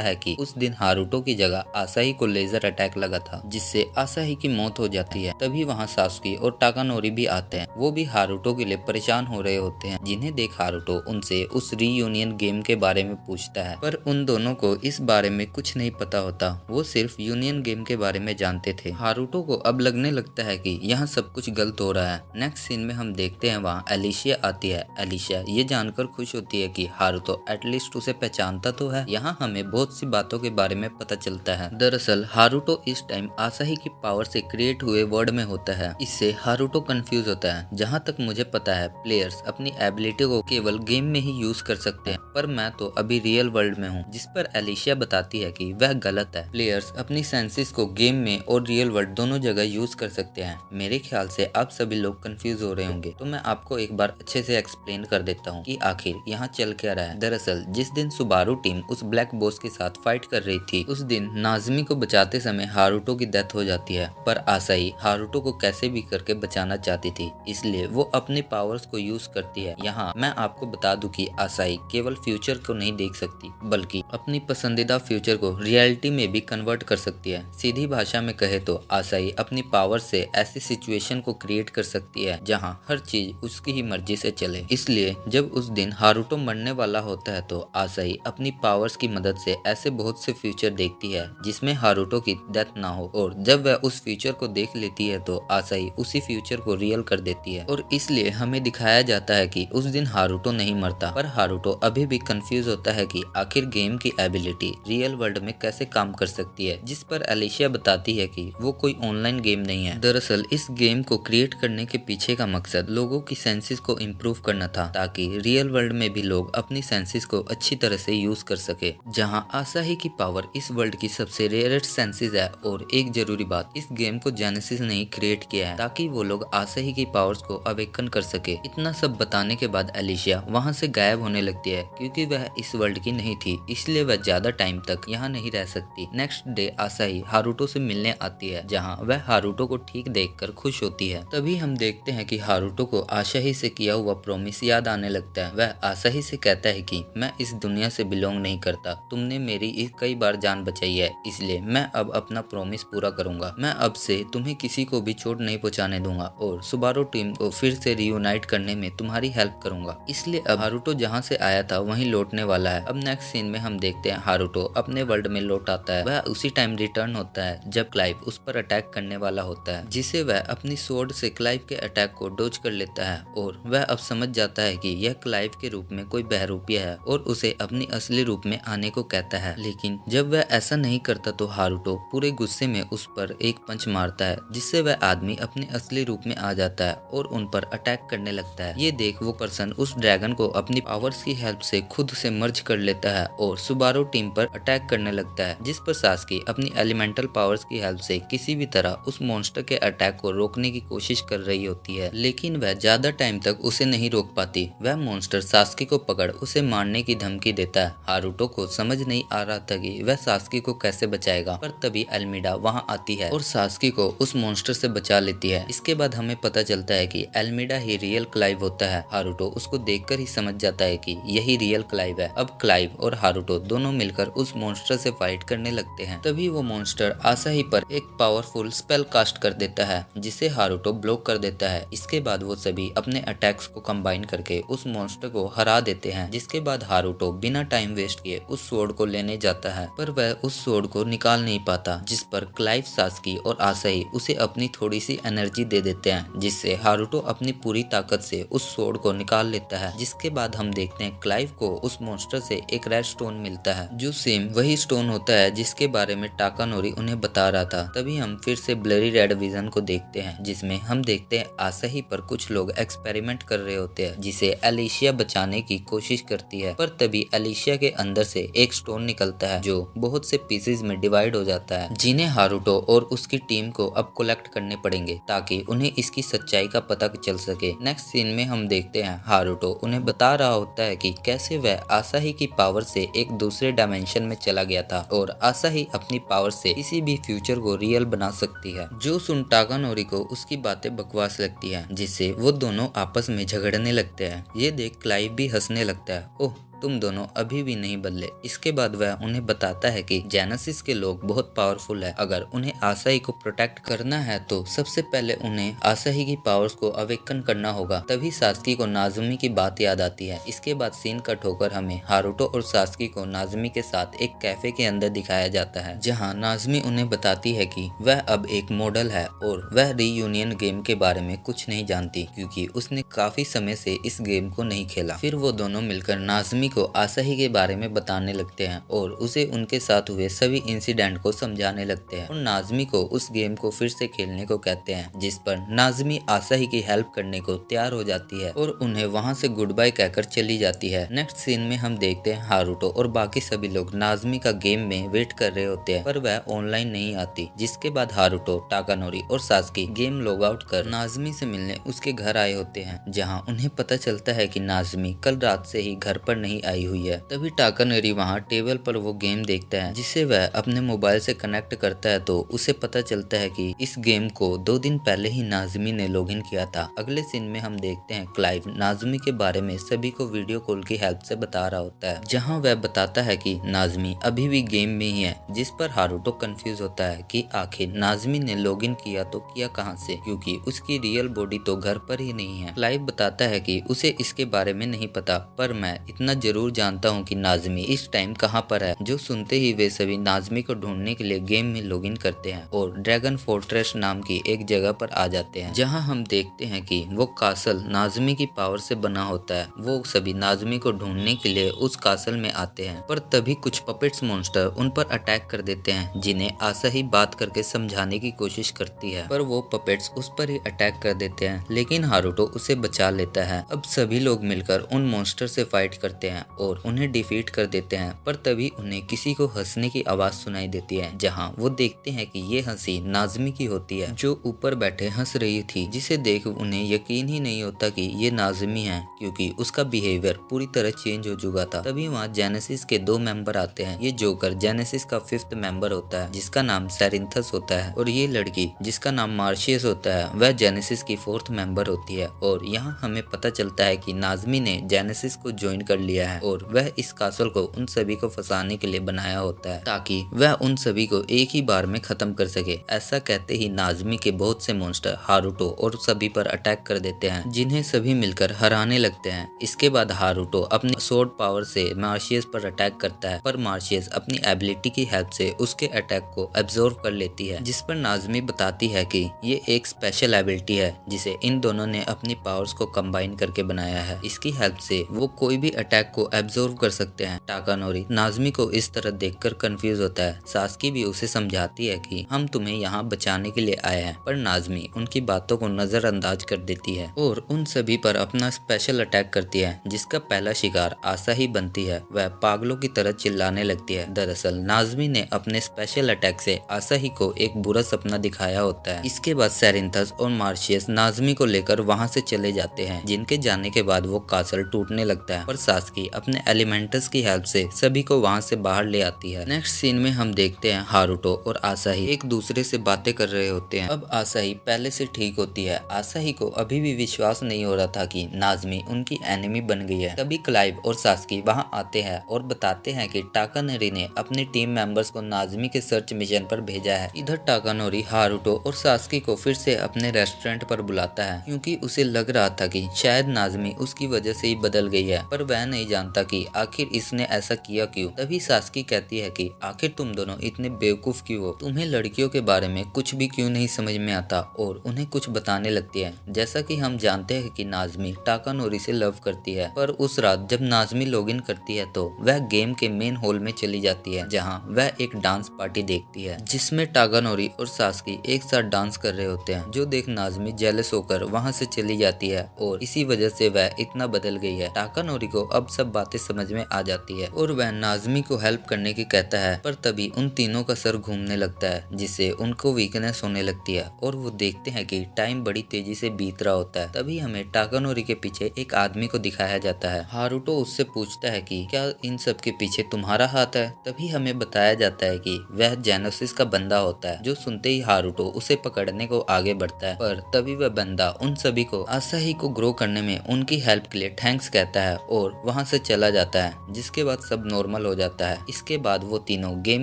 है कि उस दिन हारुतो की जगह आसाही को लेजर अटैक लगा था, जिससे आसाही की मौत हो जाती है। तभी वहाँ सास्की और टाकानोरी भी आते हैं। वो भी हारुतो के लिए परेशान हो रहे होते हैं, जिन्हें देख हारुतो उनसे उस रीयूनियन गेम के बारे में पूछता है, पर उन दोनों को इस बारे में कुछ नहीं पता होता। वो सिर्फ यूनियन गेम के बारे में जानते थे। हारुतो को अब लगने लगता है कि यहाँ सब कुछ गलत हो रहा है। नेक्स्ट सीन में हम देखते हैं वहाँ एलिशिया आती है। एलिशिया ये जानकर खुश होती है कि हारुतो एटलीस्ट उसे पहचानता तो है। यहाँ हमें बहुत सी बातों के बारे में पता चलता है। दरअसल हारुतो इस टाइम आसाही की पावर से क्रिएट हुए वर्ल्ड में होता है। इससे हारुतो कंफ्यूज होता है। जहाँ तक मुझे पता है प्लेयर्स अपनी एबिलिटी को केवल गेम में ही यूज कर सकते हैं, पर मैं तो अभी रियल वर्ल्ड में हूँ। जिस पर एलिशिया बताती है कि वह गलत है। प्लेयर्स अपनी सेंसेस को गेम में और रियल वर्ल्ड दोनों जगह यूज कर सकते हैं। मेरे ख्याल से आप सभी लोग कंफ्यूज हो रहे होंगे, तो मैं आपको एक बार अच्छे से एक्सप्लेन कर देता हूँ कि आखिर यहाँ चल क्या रहा है। दरअसल जिस दिन सुबारू टीम उस ब्लैक बॉस के साथ फाइट कर रही थी, उस दिन नाज़मी को बचाते समय हारुतो की डेथ हो जाती है, पर आसाही हारुतो को कैसे भी करके बचाना चाहती थी, इसलिए वो अपने पावर्स को यूज करती है। यहाँ मैं आपको बता दूं कि आसाही केवल फ्यूचर को नहीं देख सकती, बल्कि अपनी पसंदीदा फ्यूचर को रियलिटी में भी कन्वर्ट कर सकती है। सीधी भाषा में कहे तो आसाही अपनी पावर से ऐसी सिचुएशन को क्रिएट कर सकती है जहाँ हर चीज उसकी ही मर्जी से चले। इसलिए जब उस दिन हारुतो मरने वाला होता है तो आसाही अपनी पावर्स की मदद से ऐसे बहुत से फ्यूचर देखती है जिसमें हारुतो की डेथ ना हो, और जब वह उस फ्यूचर को देख लेती है तो आसाही उसी फ्यूचर को रियल कर देती है और इसलिए हमें दिखाया जाता है कि उस दिन हारुतो नहीं मरता, पर हारुतो अभी भी कंफ्यूज होता है कि आखिर गेम की एबिलिटी रियल वर्ल्ड में कैसे काम कर सकती है, जिस पर एलिशिया बताती है कि वो कोई ऑनलाइन गेम नहीं है। दरअसल इस गेम को क्रिएट करने के पीछे का मकसद लोगों की सेंसेस को इम्प्रूव करना था, ताकि रियल वर्ल्ड में भी लोग अपनी सेंसेस को अच्छी तरह से यूज कर सके। जहां आसाही की पावर इस वर्ल्ड की सबसे रेयरेस्ट सेंसेस है और एक जरूरी बात, इस गेम को जेनेसिस ने क्रिएट किया है ताकि वो लोग आसाही की पावर्स को अवेकन कर सके। इतना सब बताने के बाद एलिशिया वहां से गायब होने लगती है क्योंकि वह इस वर्ल्ड की नहीं थी, इसलिए वह ज्यादा टाइम तक यहाँ नहीं रह सकती। नेक्स्ट डे आसाही हारुतो से मिलने आती है, जहाँ वह हारुतो को ठीक देखकर खुश होती है। तभी हम देखते हैं कि हारुतो को आसाही से किया हुआ प्रॉमिस याद आने लगता है। वह आसाही से कहता है कि मैं इस दुनिया से बिलोंग नहीं करता, तुमने मेरी कई बार जान बचाई है, इसलिए मैं अब अपना प्रॉमिस पूरा करूंगा। मैं अब से तुम्हें किसी को भी चोट नहीं पहुंचाने दूंगा और सुबारू टीम को फिर से रियूनाइट करने में तुम्हारी हेल्प करूंगा। इसलिए अब हारुतो जहां से आया था वहीं लौटने वाला है। अब नेक्स्ट सीन में हम देखते हैं हारुतो अपने वर्ल्ड में लौट आता है। वह उसी टाइम रिटर्न होता है जब क्लाइव उस पर अटैक करने वाला होता है, जिसे वह अपनी स्वॉर्ड से क्लाइव के अटैक को डोज कर लेता है और वह अब समझ जाता है कि यह क्लाइव के रूप में कोई बहरूपिया है और उसे अपनी असली रूप में आने को कहता है। लेकिन जब वह ऐसा नहीं करता तो हारुतो पूरे गुस्से में उस पर एक पंच मारता है, जिससे वह आदमी अपने असली रूप में आ जाता है और उन पर अटैक करने लगता है। ये देख वो पर्सन उस ड्रैगन को अपनी पावर्स की हेल्प से खुद से मर्ज कर लेता है और सुबारू टीम पर अटैक करने लगता है, जिस पर सास्की अपनी एलिमेंटल पावर्स की हेल्प से किसी भी तरह उस मॉन्स्टर के अटैक को रोकने की कोशिश कर रही होती है, लेकिन वह ज्यादा टाइम तक उसे नहीं रोक पाती। वह मॉन्स्टर सास्की को पकड़ उसे मारने की धमकी देता है। हारुतो को समझ नहीं आ रहा था कि वह सास्की को कैसे बचाएगा, पर तभी एल्मीडा वहां आती है और सास्की को उस मॉन्स्टर से बचा लेती है। इसके बाद हमें पता चलता है कि एल्मीडा ही रियल क्लाइव होता है। हारुतो उसको देखकर ही समझ जाता है कि यही रियल क्लाइव है। अब क्लाइव और हारुतो दोनों मिलकर उस मॉन्स्टर से फाइट करने लगते हैं। तभी वो मॉन्स्टर आसाही पर एक पावरफुल स्पेल कास्ट कर देता है, जिसे हारुतो ब्लॉक कर देता है। इसके बाद वो सभी अपने अटैक्स को कंबाइन करके उस मॉन्स्टर को हरा देते हैं। जिसके बाद हारुतो बिना टाइम वेस्ट किए उस स्वॉर्ड को लेने जाता है, पर वह उस स्वॉर्ड को निकाल नहीं पाता, जिस पर क्लाइव, सास्की और आसाही उसे अपनी थोड़ी सी एनर्जी दे देते हैं, जिससे हारुतो अपनी पूरी ताकत से उस स्वॉर्ड को निकाल लेता है। जिसके बाद हम देखते हैं क्लाइव को उस मॉन्स्टर से एक रेड स्टोन मिलता है, जो सेम वही स्टोन होता है जिसके बारे में टाकानोरी उन्हें बता रहा था। तभी हम फिर से ब्लरी रेड विजन को देखते हैं, जिसमें हम देखते हैं आसाही पर कुछ लोग एक्सपेरिमेंट कर रहे होते हैं, जिसे एलिशिया बचाने की कोशिश करती है। पर तभी एलिशिया के अंदर से एक स्टोन निकलता है जो बहुत से पीसेज में डिवाइड हो जाता है, जिन्हें हारुतो और उसकी टीम को अब कलेक्ट करने पड़ेंगे ताकि उन्हें इसकी सच्चाई का पता चल सके। नेक्स्ट सीन में हम देखते हैं हारुतो उन्हें बता रहा होता है कि कैसे वह आसाही की पावर से एक दूसरे डायमेंशन में चला गया था और आसाही अपनी पावर से किसी भी फ्यूचर को रियल बना सकती है। जो सुन टाकानोरी को उसकी बातें बकवास लगती है, जिससे वो दोनों आपस में झगड़ने लगते हैं। ये देख क्लाइव भी हंसने लगता है, ओह तुम दोनों अभी भी नहीं बदले। इसके बाद वह उन्हें बताता है कि जेनेसिस के लोग बहुत पावरफुल है, अगर उन्हें आसाही को प्रोटेक्ट करना है तो सबसे पहले उन्हें आसाही की पावर्स को अवेकन करना होगा। तभी सास्की को नाजुमी की बात याद आती है। इसके बाद सीन कट होकर हमें हारुतो और सास्की को नाजुमी के साथ एक कैफे के अंदर दिखाया जाता है, जहाँ नाजुमी उन्हें बताती है कि वह अब एक मॉडल है और वह रीयूनियन गेम के बारे में कुछ नहीं जानती, क्योंकि उसने काफी समय से इस गेम को नहीं खेला। फिर वो दोनों मिलकर नाजुमी को आसाही के बारे में बताने लगते हैं और उसे उनके साथ हुए सभी इंसिडेंट को समझाने लगते हैं और नाज़मी को उस गेम को फिर से खेलने को कहते हैं, जिस पर नाज़मी आसाही की हेल्प करने को तैयार हो जाती है और उन्हें वहां से गुड बाय कहकर चली जाती है। नेक्स्ट सीन में हम देखते हैं हारुतो और बाकी सभी लोग नाज़मी का गेम में वेट कर रहे होते हैं, पर वह ऑनलाइन नहीं आती। जिसके बाद हारुतो, टाकानोरी और सास्की गेम लॉग आउट कर नाज़मी से मिलने उसके घर आए होते हैं, जहाँ उन्हें पता चलता है कि नाज़मी कल रात से ही घर पर नहीं आई हुई है। तभी टाकानोरी वहाँ टेबल पर वो गेम देखता है, जिसे वह अपने मोबाइल से कनेक्ट करता है तो उसे पता चलता है कि इस गेम को 2 दिन पहले ही नाज़मी ने लॉगिन किया था। अगले सीन में हम देखते हैं क्लाइव नाज़मी के बारे में सभी को वीडियो कॉल की हेल्प से बता रहा होता है, जहाँ वह बताता है कि नाज़मी अभी भी गेम में ही है, जिस पर हारुतो कंफ्यूज होता है कि आखिर नाज़मी ने लॉगिन किया तो किया कहाँ से, क्योंकि उसकी रियल बॉडी तो घर पर ही नहीं है। क्लाइव बताता है कि उसे इसके बारे में नहीं पता, पर मैं इतना जरूर जानता हूँ कि नाज़मी इस टाइम कहाँ पर है। जो सुनते ही वे सभी नाज़मी को ढूंढने के लिए गेम में लॉगिन करते हैं और ड्रैगन फोर्ट्रेस नाम की एक जगह पर आ जाते हैं, जहाँ हम देखते हैं कि वो कासल नाज़मी की पावर से बना होता है। वो सभी नाज़मी को ढूंढने के लिए उस कासल में आते हैं, पर तभी कुछ पपेट्स मॉन्स्टर उन पर अटैक कर देते हैं, जिन्हें आशा ही बात करके समझाने की कोशिश करती है, पर वो पपेट्स उस पर ही अटैक कर देते हैं। लेकिन हारुतो उसे बचा लेता है। अब सभी लोग मिलकर उन मॉन्स्टर से फाइट करते हैं और उन्हें डिफीट कर देते हैं, पर तभी उन्हें किसी को हंसने की आवाज सुनाई देती है, जहां वो देखते हैं कि ये हंसी नाज़मी की होती है, जो ऊपर बैठे हंस रही थी, जिसे देख उन्हें यकीन ही नहीं होता कि ये नाज़मी है, क्योंकि उसका बिहेवियर पूरी तरह चेंज हो चुका था। तभी वहाँ जेनेसिस के 2 मेंबर आते हैं। ये जोकर जेनेसिस का 5th मेंबर होता है, जिसका नाम सेरिंथस होता है, और ये लड़की जिसका नाम मार्शियस होता है वह जेनेसिस की 4th मेंबर होती है। और यहाँ हमें पता चलता है कि नाज़मी ने जेनेसिस को ज्वाइन कर लिया है और वह इस कासल को उन सभी को फंसाने के लिए बनाया होता है, ताकि वह उन सभी को एक ही बार में खत्म कर सके। ऐसा कहते ही नाज़मी के बहुत से मॉन्स्टर हारुतो और सभी पर अटैक कर देते हैं, जिन्हें सभी मिलकर हराने लगते हैं। इसके बाद हारुतो अपनी सोर्ड पावर से मार्शियस पर अटैक करता है, पर मार्शियस अपनी एबिलिटी की हेल्प से उसके अटैक को एब्जॉर्ब कर लेती है, जिस पर नाज़मी बताती है कि ये एक स्पेशल एबिलिटी है जिसे इन दोनों ने अपनी पावर्स को कंबाइन करके बनाया है। इसकी हेल्प से वो कोई भी अटैक को एब्जॉर्ब कर सकते हैं। टाकानोरी नाज़मी को इस तरह देखकर कंफ्यूज होता है। सास्की भी उसे समझाती है कि हम तुम्हें यहाँ बचाने के लिए आए हैं, पर नाज़मी उनकी बातों को नजरअंदाज कर देती है और उन सभी पर अपना स्पेशल अटैक करती है, जिसका पहला शिकार आशा ही बनती है। वह पागलों की तरह चिल्लाने लगती है। दरअसल नाज़मी ने अपने स्पेशल अटैक से आशा ही को एक बुरा सपना दिखाया होता है। इसके बाद सेरिंथस और मार्शियस नाज़मी को लेकर वहाँ से चले जाते हैं, जिनके जाने के बाद वो कासल टूटने लगता है, पर सास्की अपने एलिमेंटस की हेल्प से सभी को वहाँ से बाहर ले आती है। नेक्स्ट सीन में हम देखते हैं हारुतो और आसाही एक दूसरे से बातें कर रहे होते हैं। अब आसाही पहले से ठीक होती है। आसाही को अभी भी विश्वास नहीं हो रहा था कि नाज़मी उनकी एनिमी बन गई है। तभी क्लाइव और सास्की वहाँ आते हैं और बताते हैं कि टाकानोरी ने अपने टीम मेंबर्स को नाज़मी के सर्च मिशन पर भेजा है। इधर टाकानोरी हारुतो और सास्की को फिर से अपने रेस्टोरेंट पर बुलाता है, क्योंकि उसे लग रहा था कि शायद नाज़मी उसकी वजह से ही बदल गई है, पर वह नहीं जानता कि आखिर इसने ऐसा किया क्यों। तभी सास्की कहती है कि आखिर तुम दोनों इतने बेवकूफ क्यों हो, तुम्हें लड़कियों के बारे में कुछ भी क्यों नहीं समझ में आता, और उन्हें कुछ बताने लगती है। जैसा कि हम जानते हैं कि नाज़मी टाकानोरी से लव करती है, पर उस रात जब नाज़मी लॉगिन करती है तो वह गेम के मेन हॉल में चली जाती है, जहाँ वह एक डांस पार्टी देखती है, जिसमें टाकानोरी और सास्की एक साथ डांस कर रहे होते हैं, जो देख नाज़मी जेलस होकर वहाँ से चली जाती है और इसी वजह से वह इतना बदल गई है। टाकानोरी को अब सब बातें समझ में आ जाती है और वह नाज़मी को हेल्प करने की कहता है, पर तभी उन तीनों का सर घूमने लगता है, जिससे उनको वीकनेस होने लगती है और वो देखते हैं कि टाइम बड़ी तेजी से बीत रहा होता है। तभी हमें टाकानोरी के पीछे एक आदमी को दिखाया जाता है। हारुतो उससे पूछता है कि क्या इन सब के पीछे तुम्हारा हाथ है? तभी हमें बताया जाता है कि वह जेनेसिस का बंदा होता है, जो सुनते ही हारुतो उसे पकड़ने को आगे बढ़ता है, पर तभी वह बंदा उन सभी को आसाही को ग्रो करने में उनकी हेल्प के लिए थैंक्स कहता है और वहां से चला जाता है, जिसके बाद सब नॉर्मल हो जाता है। इसके बाद वो तीनों गेम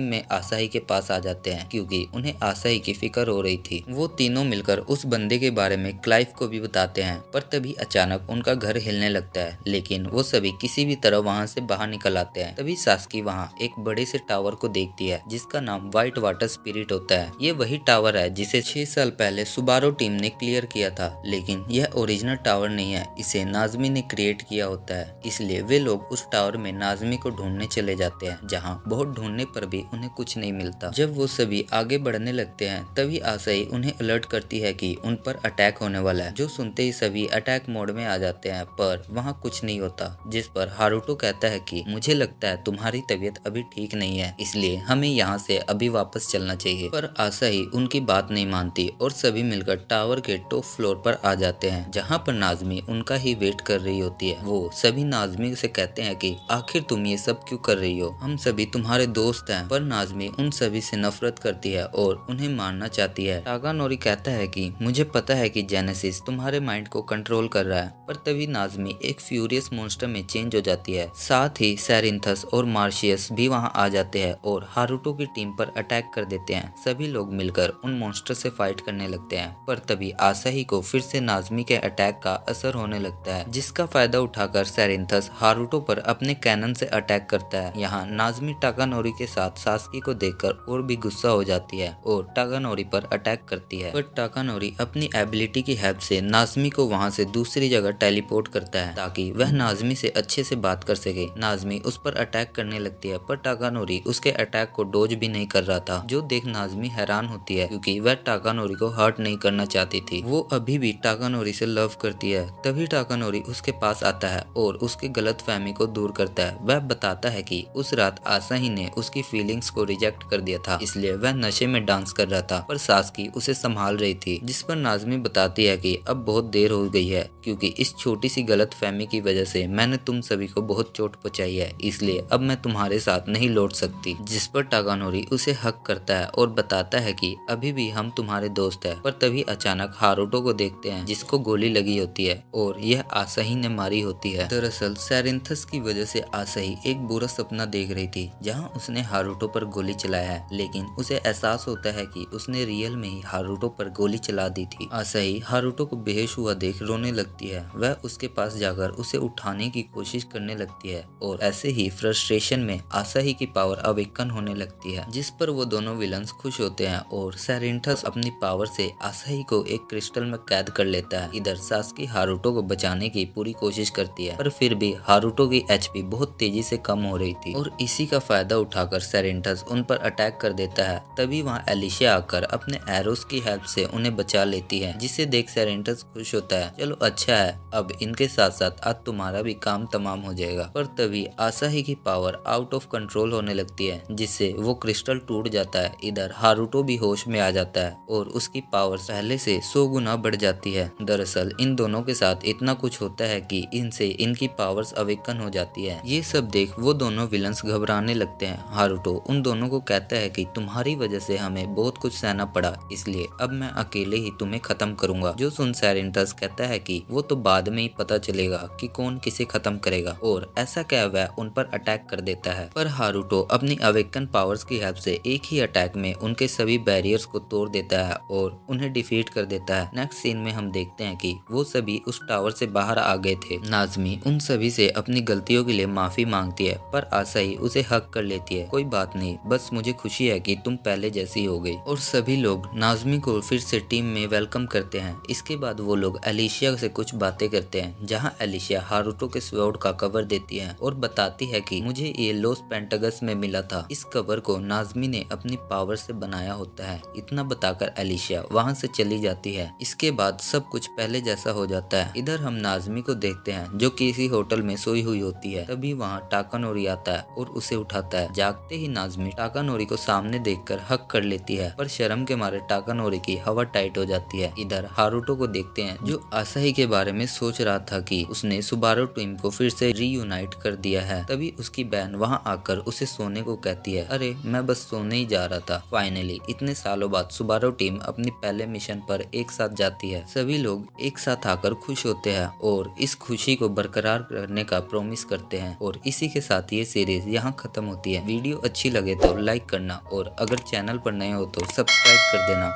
में आसाही के पास आ जाते हैं, क्योंकि उन्हें आसाही की फिक्र हो रही थी। वो तीनों मिलकर उस बंदे के बारे में क्लाइव को भी बताते हैं, पर तभी अचानक उनका घर हिलने लगता है, लेकिन वो सभी किसी भी तरह वहाँ से बाहर निकल आते हैं। तभी सास्की वहाँ एक बड़े से टावर को देखती है, जिसका नाम व्हाइट वाटर स्पिरिट होता है। ये वही टावर है जिसे 6 साल पहले सुबारू टीम ने क्लियर किया था, लेकिन यह ओरिजिनल टावर नहीं है, इसे नाज़मी ने क्रिएट किया होता है। इसलिए वे लोग उस टावर में नाज़मी को ढूंढने चले जाते हैं, जहाँ बहुत ढूंढने पर भी उन्हें कुछ नहीं मिलता। जब वो सभी आगे बढ़ने लगते हैं, तभी आसाही उन्हें अलर्ट करती है कि उन पर अटैक होने वाला है, जो सुनते ही सभी अटैक मोड में आ जाते हैं, पर वहाँ कुछ नहीं होता। जिस पर हारुतो कहता है कि मुझे लगता है तुम्हारी तबीयत अभी ठीक नहीं है, इसलिए हमें यहाँ से अभी वापस चलना चाहिए। पर आसाही उनकी बात नहीं मानती और सभी मिलकर टावर के टॉप फ्लोर पर आ जाते हैं, जहाँ पर नाज़मी उनका ही वेट कर रही होती है। वो सभी नाज़मी से कहते हैं कि आखिर तुम ये सब क्यों कर रही हो, हम सभी तुम्हारे दोस्त हैं। पर नाज़मी उन सभी से नफरत करती है और उन्हें मारना चाहती है। टाकानोरी कहता है कि मुझे पता है कि जेनेसिस तुम्हारे माइंड को कंट्रोल कर रहा है, पर तभी नाज़मी एक फ्यूरियस मॉन्स्टर में चेंज हो जाती है। साथ ही सेरिंथस और मार्शियस भी वहाँ आ जाते हैं और हारुतो की टीम पर अटैक कर देते हैं। सभी लोग मिलकर उन मॉन्स्टर से फाइट करने लगते हैं, पर तभी आसाही को फिर से नाज़मी के अटैक का असर होने लगता है, जिसका फायदा उठाकर सेरिंथस हारुतो पर अपने कैनन से अटैक करता है। यहाँ नाज़मी टाकानोरी के साथ सास्की को देखकर और भी गुस्सा हो जाती है और टाकानोरी पर अटैक करती है, पर टाकानोरी अपनी एबिलिटी की हेल्प से नाज़मी को वहाँ से दूसरी जगह टेलीपोर्ट करता है ताकि वह नाज़मी से अच्छे से बात कर सके। नाज़मी उस पर अटैक करने लगती है, पर टाकानोरी उसके अटैक को डोज भी नहीं कर रहा था, जो देख नाज़मी हैरान होती है क्योंकि वह टाकानोरी को हर्ट नहीं करना चाहती थी। वो अभी भी टाकानोरी से लव करती है। तभी टाकानोरी उसके पास आता है और उसकी गलतफहमी को दूर करता है। वह बताता है कि उस रात आसाही ने उसकी फीलिंग्स को रिजेक्ट कर दिया था, इसलिए वह नशे में डांस कर रहा था, पर सास्की उसे संभाल रही थी। जिस पर नाज़मी बताती है कि अब बहुत देर हो गई है क्योंकि इस छोटी सी गलतफहमी की वजह से मैंने तुम सभी को बहुत चोट पहुंचाई है, इसलिए अब मैं तुम्हारे साथ नहीं लौट सकती। जिस पर टाकानोरी उसे हक करता है और बताता है कि अभी भी हम तुम्हारे दोस्त हैं। पर तभी अचानक हारुतो को देखते हैं जिसको गोली लगी होती है और यह आसाही ने मारी होती है। दरअसल सेरिन्थस की वजह से आसाही एक बुरा सपना देख रही थी जहां उसने हारुतो पर गोली चलाया है, लेकिन उसे एहसास होता है कि उसने रियल में ही हारुतो पर गोली चला दी थी। आसाही हारुतो को बेहोश हुआ देख रोने लगती है। वह उसके पास जाकर उसे उठाने की कोशिश करने लगती है और ऐसे ही फ्रस्ट्रेशन में आसाही की पावर अवेकन होने लगती है, जिस पर वो दोनों विलन्स खुश होते हैं और सेरिन्थस अपनी पावर से आसाही को एक क्रिस्टल में कैद कर लेता है। इधर सास्की हारुतो को बचाने की पूरी कोशिश करती है, पर फिर भी हारुतो की एचपी बहुत तेजी से कम हो रही थी और इसी का फायदा उठाकर सेरिन्थस उन पर अटैक कर देता है। तभी वहाँ एलिशिया आकर अपने एरोस की हेल्प से उन्हें बचा लेती है, जिसे देख सेरिन्थस खुश होता है। चलो अच्छा है, अब इनके साथ साथ आज तुम्हारा भी काम तमाम हो जाएगा। पर तभी आसाही की पावर आउट ऑफ कंट्रोल होने लगती है, जिससे वो क्रिस्टल टूट जाता है। इधर हारुतो भी होश में आ जाता है और उसकी पावर पहले से 100 गुना बढ़ जाती है। दरअसल इन दोनों के साथ इतना कुछ होता है कि इनसे इनकी पावर्स अवेकन हो जाती है। ये सब देख वो दोनों विलन्स घबराने लगते हैं। हारुतो उन दोनों को कहता है कि तुम्हारी वजह से हमें बहुत कुछ सहना पड़ा, इसलिए अब मैं अकेले ही तुम्हें खत्म करूंगा। जो सुन सेरिन्थस कहता है कि वो तो बाद में ही पता चलेगा कि कौन किसे खत्म करेगा, और ऐसा कह वह उन पर अटैक कर देता है। पर हारुतो अपनी अवेकन पावर्स की हेल्प से एक ही अटैक में उनके सभी बैरियर्स को तोड़ देता है और उन्हें डिफीट कर देता है। नेक्स्ट सीन में हम देखते हैं कि वो सभी उस टावर से बाहर आ गए थे। नाज़मी उन सभी से अपनी गलतियों के लिए माफी मांगती है, पर आसाही उसे हक कर लेती है। कोई बात नहीं, बस मुझे खुशी है कि तुम पहले जैसी हो गई। और सभी लोग नाज़मी को फिर से टीम में वेलकम करते हैं। इसके बाद वो लोग एलिशिया से कुछ बातें करते हैं, जहां एलिशिया हारुतो के स्वॉर्ड का कवर देती है और बताती है कि मुझे ये लॉस पेंटागस में मिला था। इस कवर को नाज़मी ने अपनी पावर से बनाया होता है। इतना बताकर एलिशिया वहां से चली जाती है। इसके बाद सब कुछ पहले जैसा हो जाता है। इधर हम नाज़मी को देखते हैं जो किसी होटल में सोई हुई होती है। तभी वहाँ टाकानोरी आता है और उसे उठाता है। जागते ही नाज़मी टाकानोरी को सामने देखकर हक कर लेती है, पर शर्म के मारे टाकानोरी की हवा टाइट हो जाती है। इधर हारुतो को देखते हैं जो आसाही के बारे में सोच रहा था कि उसने सुबारू टीम को फिर से रीयूनाइट कर दिया है। तभी उसकी बहन वहाँ आकर उसे सोने को कहती है। अरे मैं बस सोने ही जा रहा था। फाइनली इतने सालों बाद सुबारू टीम अपनी पहले मिशन पर एक साथ जाती है। सभी लोग एक साथ आकर खुश होते हैं और इस खुशी को बरकरार करने का प्रॉमिस करते हैं। और इसी के साथ ये सीरीज यहाँ खत्म होती है। वीडियो अच्छी लगे तो लाइक करना और अगर चैनल पर नए हो तो सब्सक्राइब कर देना।